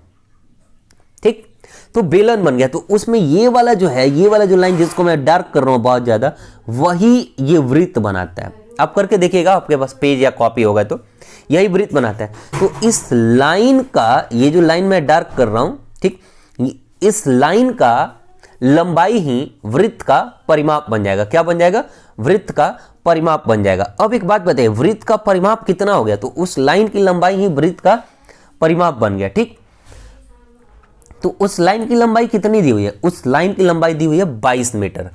ठीक, तो बेलन बन गया। तो उसमें ये वाला जो है, ये वाला जो लाइन जिसको मैं डार्क कर रहा हूं बहुत ज्यादा, वही ये वृत्त बनाता है। आप करके देखिएगा, आपके पास पेज या कॉपी होगा तो यही वृत्त बनाता है। तो इस लाइन का, ये जो लाइन मैं डार्क कर रहा हूं, ठीक, इस लाइन का लंबाई ही वृत्त का परिमाप बन जाएगा। क्या बन जाएगा? वृत्त का परिमाप बन जाएगा। अब एक बात बताइए, वृत्त का परिमाप कितना हो गया? तो उस लाइन की लंबाई ही वृत्त का परिमाप बन गया। ठीक, तो उस लाइन की लंबाई कितनी दी हुई है? उस लाइन की लंबाई दी हुई है 22 मीटर।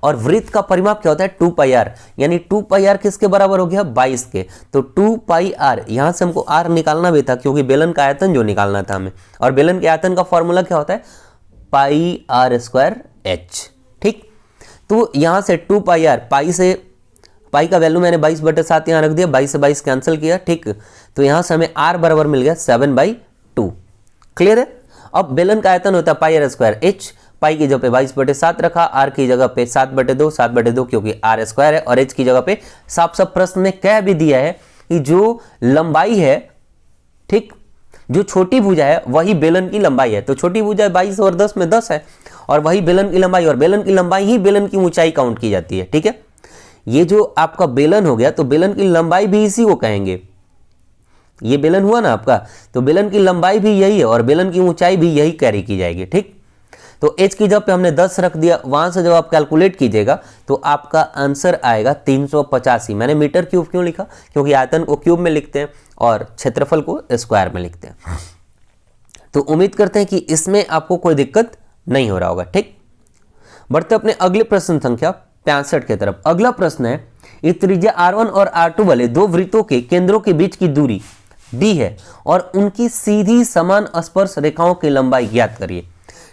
और वृत्त का परिमाप क्या होता है? 2 पाई आर, यानी 2 पाई आर किसके बराबर हो गया? 22 के। तो 2 पाई आर, यहां से हमको आर निकालना भी था क्योंकि बेलन का आयतन जो निकालना था हमें, और बेलन के आयतन का फॉर्मूला क्या होता है? पाई आर स्क्वायर एच। ठीक, तो यहां से 2 पाई आर, पाई से पाई का वैल्यू मैंने 22/7 यहां रख दिया, 22 से 22 कैंसिल किया। ठीक, तो यहां से हमें आर बराबर मिल गया 7/2। क्लियर है? अब बेलन का आयतन होता है पाई आर स्क्वायर एच, पाई की जगह पे 22/7 रखा, आर की जगह पे 7/2, 7/2 क्योंकि आर स्क्वायर है, और एच की जगह पे साफ साफ प्रश्न में कह भी दिया है कि जो लंबाई है, ठीक, जो छोटी भुजा है वही बेलन की लंबाई है। तो छोटी भुजा 22 और 10 में 10 है, और वही बेलन की लंबाई, और बेलन की लंबाई ही बेलन की ऊंचाई काउंट की जाती है। ठीक है, ये जो आपका बेलन हो गया, तो बेलन की लंबाई भी इसी को कहेंगे। ये बेलन हुआ ना आपका, तो बेलन की लंबाई भी यही है और बेलन की ऊंचाई भी यही कैरी की जाएगी। ठीक, तो h की जगह पे हमने 10 रख दिया, वहां से जब आप कैलकुलेट कीजिएगा तो आपका आंसर आएगा 385। मैंने मीटर क्यूब क्यों लिखा? क्योंकि आयतन को क्यूब में लिखते हैं और क्षेत्रफल को स्क्वायर में लिखते हैं। तो उम्मीद करते हैं कि इसमें आपको कोई दिक्कत नहीं हो रहा होगा। ठीक, बढ़ते अपने अगले प्रश्न संख्या 65 की तरफ। अगला प्रश्न है, एक त्रिज्या R1 और R2 वाले दो वृत्तों के केंद्रों के बीच की दूरी d है और उनकी सीधी समान स्पर्श रेखाओं की लंबाई ज्ञात करिए।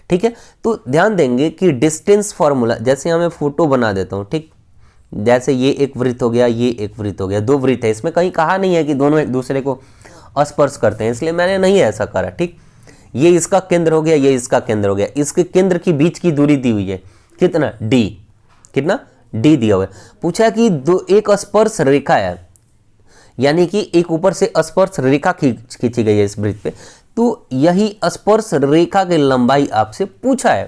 ठीक है, तो ध्यान देंगे कि डिस्टेंस फॉर्मूला, जैसे मैं फोटो बना देता हूं, ठीक, जैसे ये एक वृत्त हो गया, ये एक वृत्त हो गया, दो वृत्त है, इसमें कहीं कहा नहीं है कि दोनों एक दूसरे को स्पर्श करते हैं, इसलिए मैंने नहीं ऐसा करा। ठीक, ये इसका केंद्र हो गया, ये इसका केंद्र हो गया, इसके केंद्र की बीच की दूरी दी हुई है कितना? d। कितना? d दिया हुआ है। पूछा कि दो एक स्पर्श रेखा है, यानी कि एक ऊपर से स्पर्श रेखा खींची गई है इस वृत्त पे, तो यही स्पर्श रेखा की लंबाई आपसे पूछा है।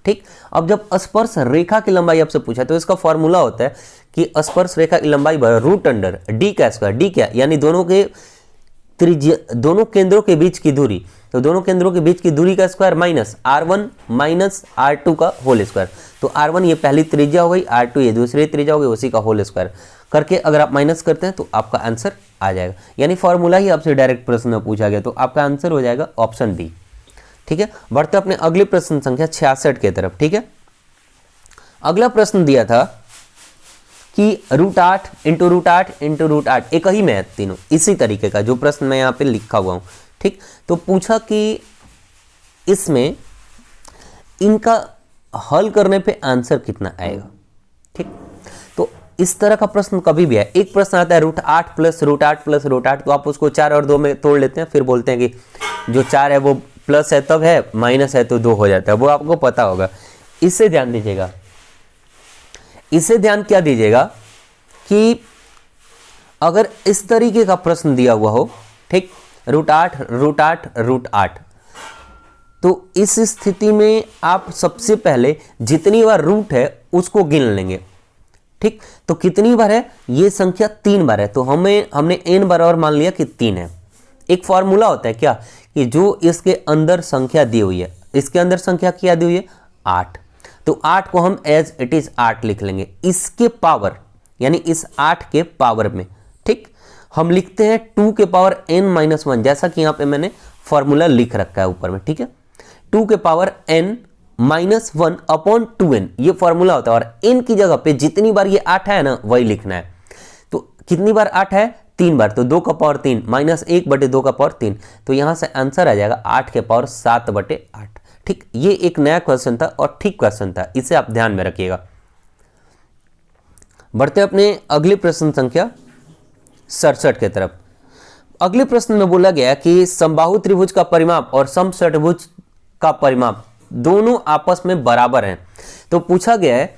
ठीक, अब जब स्पर्श रेखा की लंबाई आपसे पूछा है तो इसका फॉर्मूला होता है कि स्पर्श रेखा की लंबाई √d का स्क्वायर। d क्या? यानी दोनों के त्रिज्या, दोनों केंद्रों के बीच की दूरी, तो दोनों केंद्रों के बीच की दूरी का square minus R1 minus R2 का होल स्क्वायर। तो R1 ये पहली त्रिज्या हो गई, R2 ये दूसरी त्रिज्या हो गई, उसी का होल स्क्वायर करके अगर आप माइनस करते हैं तो आपका आंसर आ जाएगा। यानी फॉर्मूला ही आपसे डायरेक्ट प्रश्न में पूछा गया, तो आपका आंसर हो जाएगा ऑप्शन डी। ठीक है, बढ़ते अपने अगले प्रश्न संख्या 66 की तरफ। ठीक है, अगला प्रश्न दिया था कि √8 इंटू √8 इंटू √8, एक ही में है तीनों, इसी तरीके का जो प्रश्न मैं यहाँ पे लिखा हुआ हूँ। ठीक, तो पूछा कि इसमें इनका हल करने पे आंसर कितना आएगा। ठीक, तो इस तरह का प्रश्न कभी भी है। एक प्रश्न आता है √8 प्लस √8 प्लस √8, तो आप उसको 4 और 2 में तोड़ लेते हैं, फिर बोलते हैं कि जो 4 है वो प्लस है तब है, माइनस है तो 2 हो जाता है, वो आपको पता होगा। इससे ध्यान दीजिएगा, इससे ध्यान क्या दीजिएगा कि अगर इस तरीके का प्रश्न दिया हुआ हो, ठीक, √8 √8 √8, तो इस स्थिति में आप सबसे पहले जितनी बार रूट है उसको गिन लेंगे। ठीक, तो कितनी बार है? ये संख्या 3 बार है, तो हमने n बराबर मान लिया कि 3 है। एक फॉर्मूला होता है क्या, कि जो इसके अंदर संख्या दी हुई है, इसके अंदर संख्या क्या दी हुई है? 8, तो 8 को हम एज इट इज 8 लिख लेंगे, इसके पावर, यानी इस 8 के पावर में। ठीक, हम लिखते हैं 2 के पावर n-1, जैसा कि यहां पे मैंने फॉर्मूला लिख रखा है ऊपर में। ठीक है, 2 के पावर n-1 अपॉन 2n, ये फॉर्मूला होता है, और n की जगह पे जितनी बार ये 8 है ना वही लिखना है। तो कितनी बार 8 है? 3 बार, तो 2 का पावर 3 माइनस 1/2 का पावर 3, तो यहां से आंसर आ जाएगा 8 के पावर 7/8। ठीक, ये एक नया क्वेश्चन था और ठीक क्वेश्चन था, इसे आप ध्यान में रखिएगा। बढ़ते अपने अगले प्रश्न संख्या 67 की तरफ। अगले प्रश्न में बोला गया कि समबाहु त्रिभुज का परिमाप और समषट्भुज का परिमाप दोनों आपस में बराबर हैं। तो पूछा गया है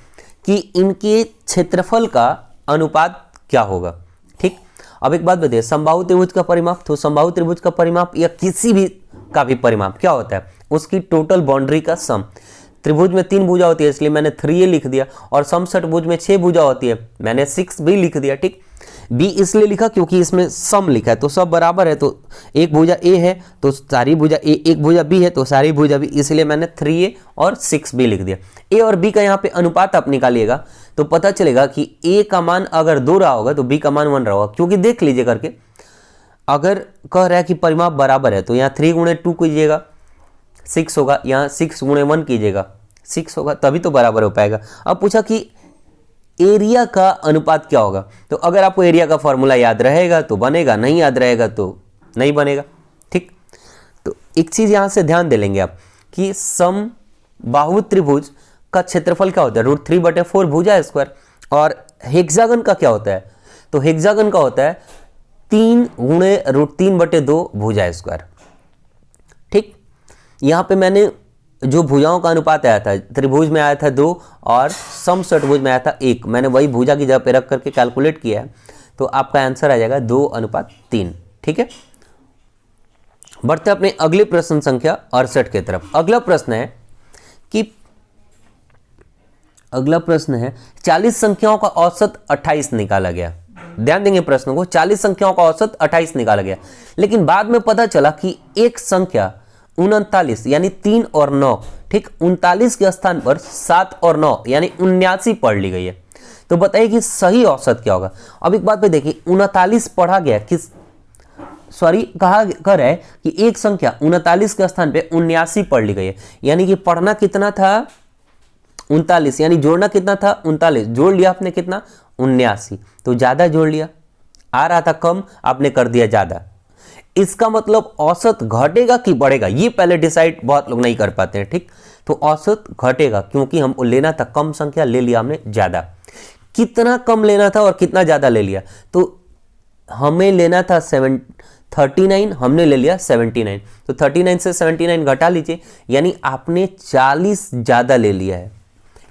कि इनके क्षेत्रफल का अनुपात क्या होगा। ठीक, अब एक बात बताइए, समबाहु त्रिभुज का परिमाप, तो समबाहु त्रिभुज का परिमाप या किसी भी का भी परिमाप क्या होता है, उसकी टोटल बाउंड्री का सम। त्रिभुज में 3 भुजा होती है इसलिए मैंने 3a लिख दिया, और समषटभुज में 6 भुजा होती है मैंने 6b लिख दिया। ठीक, b इसलिए लिखा क्योंकि इसमें सम लिखा है, तो सब बराबर है, तो एक भुजा a है तो सारी भुजा a, एक भुजा b है तो सारी भुजा b, इसलिए मैंने 3a और 6b लिख दिया। a और b का यहाँ पे अनुपात आप निकालिएगा तो पता चलेगा कि a का मान अगर 2 रहा होगा तो b का मान 1 रहा होगा, क्योंकि देख लीजिए करके, अगर कह रहा है कि परिमाप बराबर है तो यहाँ 3 गुणे 2 कीजिएगा 6 होगा, यहाँ 6 गुणे 1 कीजिएगा 6 होगा, तभी तो बराबर हो पाएगा। अब पूछा कि एरिया का अनुपात क्या होगा, तो अगर आपको एरिया का फॉर्मूला याद रहेगा तो बनेगा, नहीं याद रहेगा तो नहीं बनेगा। ठीक, तो एक चीज यहां से ध्यान दे लेंगे आप कि समबाहु त्रिभुज का क्षेत्रफल क्या होता है, √3/4 भुजा स्क्वायर, और हेक्सागन का क्या होता है, तो हेक्सागन का होता है 3 गुणे √3/2 भुजा स्क्वायर। ठीक, यहां पे मैंने जो भुजाओं का अनुपात आया था, त्रिभुज में आया था 2 और समषटभुज में आया था 1, मैंने वही भुजा की जगह पे रख करके कैलकुलेट किया है, तो आपका आंसर आ जाएगा 2:3। ठीक है, बढ़ते अपने अगले प्रश्न संख्या 68 की तरफ। अगला प्रश्न है 40 संख्याओं का औसत 28 निकाला गया। ध्यान देंगे प्रश्न को, 40 संख्याओं का औसत 28 निकाला गया, लेकिन बाद में पता चला कि एक संख्या 39 यानी 3 और 9, ठीक, 39 के स्थान पर 7 और 9 यानी 79 पढ़ ली गई है। तो बताइए कि सही औसत क्या होगा। अब एक बात पे देखिए, 39 पढ़ा गया कह रहा है कि एक संख्या 39 के स्थान पे 79 पढ़ ली गई है, यानी कि पढ़ना कितना था 39, यानी जोड़ना कितना था 39, जोड़ लिया आपने कितना 79, तो ज्यादा जोड़ लिया, आ रहा था कम आपने कर दिया ज्यादा। इसका मतलब औसत घटेगा कि बढ़ेगा, ये पहले डिसाइड बहुत लोग नहीं कर पाते हैं। ठीक, तो औसत घटेगा क्योंकि हमको लेना था कम संख्या, ले लिया हमने ज्यादा। कितना कम लेना था और कितना ज्यादा ले लिया, तो हमें लेना था 39, हमने ले लिया 79, तो 39 से 79 घटा लीजिए, यानी आपने 40 ज्यादा ले लिया है,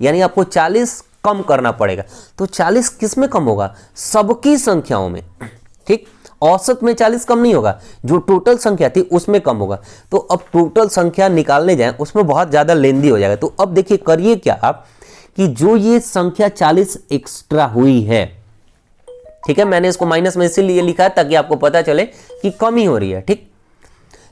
यानी आपको 40 कम करना पड़ेगा। तो 40 किस में कम होगा, सबकी संख्याओं में। ठीक, औसत में 40 कम नहीं होगा, जो टोटल संख्या थी उसमें कम होगा। तो अब टोटल संख्या निकालने जाएं उसमें बहुत ज्यादा लेंदी हो जाएगा। तो अब देखिए करिए क्या आप कि जो ये संख्या 40 एक्स्ट्रा हुई है, ठीक है, मैंने इसको माइनस में इसीलिए लिखा है ताकि आपको पता चले कि कम ही हो रही है। ठीक,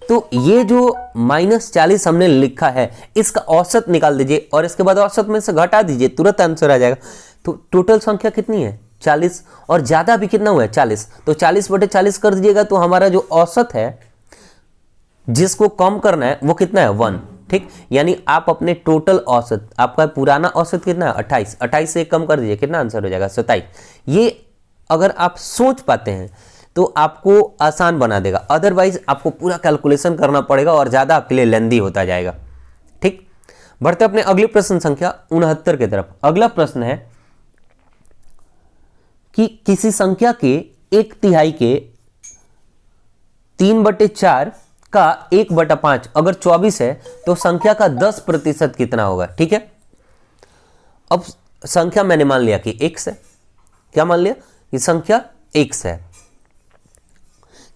तो ये जो -40 हमने लिखा है इसका औसत निकाल दीजिए और इसके बाद औसत में से घटा दीजिए, तुरंत आंसर आ जाएगा। तो टोटल संख्या कितनी है 40, और ज्यादा भी कितना हुआ है 40, तो 40/40 कर दीजिएगा, तो हमारा जो औसत है जिसको कम करना है वो कितना है 1। ठीक, यानी आप अपने टोटल औसत, आपका पुराना औसत कितना है 28, 28 से कम कर दीजिए, कितना आंसर हो जाएगा 27। ये अगर आप सोच पाते हैं तो आपको आसान बना देगा, अदरवाइज आपको पूरा कैलकुलेशन करना पड़ेगा और ज्यादा आपके लिए लेंदी होता जाएगा। ठीक, बढ़ते अपने अगले प्रश्न संख्या 69 की तरफ। अगला प्रश्न है कि किसी संख्या के 1/3 के 3/4 का 1/5 अगर 24 है तो संख्या का 10% कितना होगा। ठीक है, अब संख्या मैंने मान लिया कि x है, क्या मान लिया कि संख्या x है,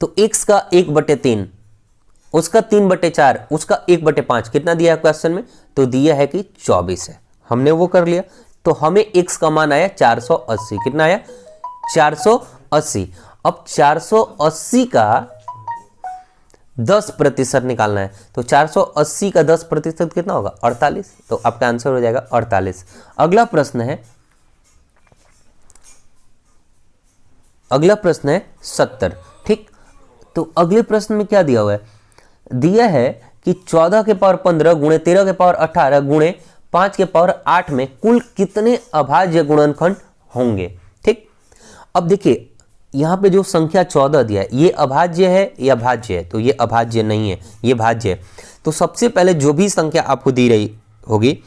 तो x का 1/3, उसका 3/4, उसका 1/5 कितना दिया है क्वेश्चन में, तो दिया है कि 24 है, हमने वो कर लिया। तो हमें x का मान आया 480, कितना आया 480। अब 480 का 10% निकालना है, तो 480 का 10% कितना होगा 48, तो आपका आंसर हो जाएगा 48। अगला प्रश्न है 70। ठीक, तो अगले प्रश्न में क्या दिया हुआ है, दिया है कि 14 के पावर 15 गुणे 13 के पावर 18 गुणे 5 के पावर 8 में कुल कितने अभाज्य गुणनखंड होंगे। ठीक, अब देखिए यहां पे जो संख्या 14 दिया है ये अभाज्य है या भाज्य है, तो ये अभाज्य नहीं है, ये भाज्य है। तो सबसे पहले जो भी संख्या आपको दी रही होगी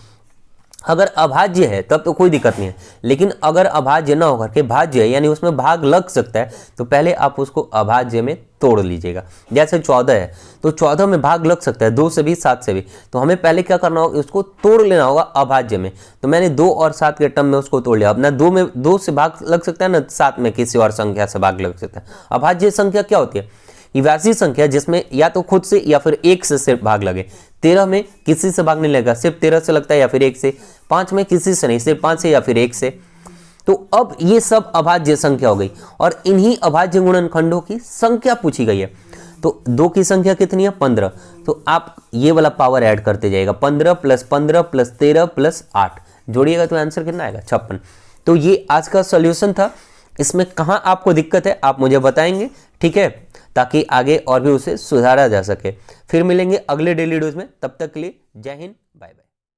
अगर अभाज्य है तब तो कोई दिक्कत नहीं है, लेकिन अगर अभाज्य ना होकर के भाज्य है यानी उसमें भाग लग सकता है तो पहले आप उसको अभाज्य में तोड़ लीजिएगा। जैसे 14 है तो 14 में भाग लग सकता है 2 से भी 7 से भी, तो हमें पहले क्या करना होगा, उसको तोड़ लेना होगा अभाज्य में। तो मैंने 2 और 7 के टर्म में उसको तोड़ लिया। अब ना 2 में 2 से भाग लग सकता है ना 7 में किसी और संख्या से भाग लग सकता है। अभाज्य संख्या क्या होती है, ये वैसी संख्या जिसमें या तो खुद से या फिर 1 से सिर्फ भाग लगे। 13 में किसी से भाग नहीं लगेगा, सिर्फ 13 से लगता है या फिर 1 से। 5 में किसी से नहीं, सिर्फ 5 से या फिर 1 से। तो अब ये सब अभाज्य संख्या हो गई और इन्हीं अभाज्य गुणनखंडों की संख्या पूछी गई है। तो 2 की संख्या कितनी है, 15। तो आप ये वाला पावर ऐड करते जाइएगा, 15 + 15 + 13 + 8 जोड़िएगा तो आंसर कितना आएगा, 56। तो ये आज का सॉल्यूशन था। इसमें कहाँ आपको दिक्कत है आप मुझे बताएंगे, ठीक है, ताकि आगे और भी उसे सुधारा जा सके। फिर मिलेंगे अगले डेली डोज में, तब तक के लिए जय हिंद, बाय बाय।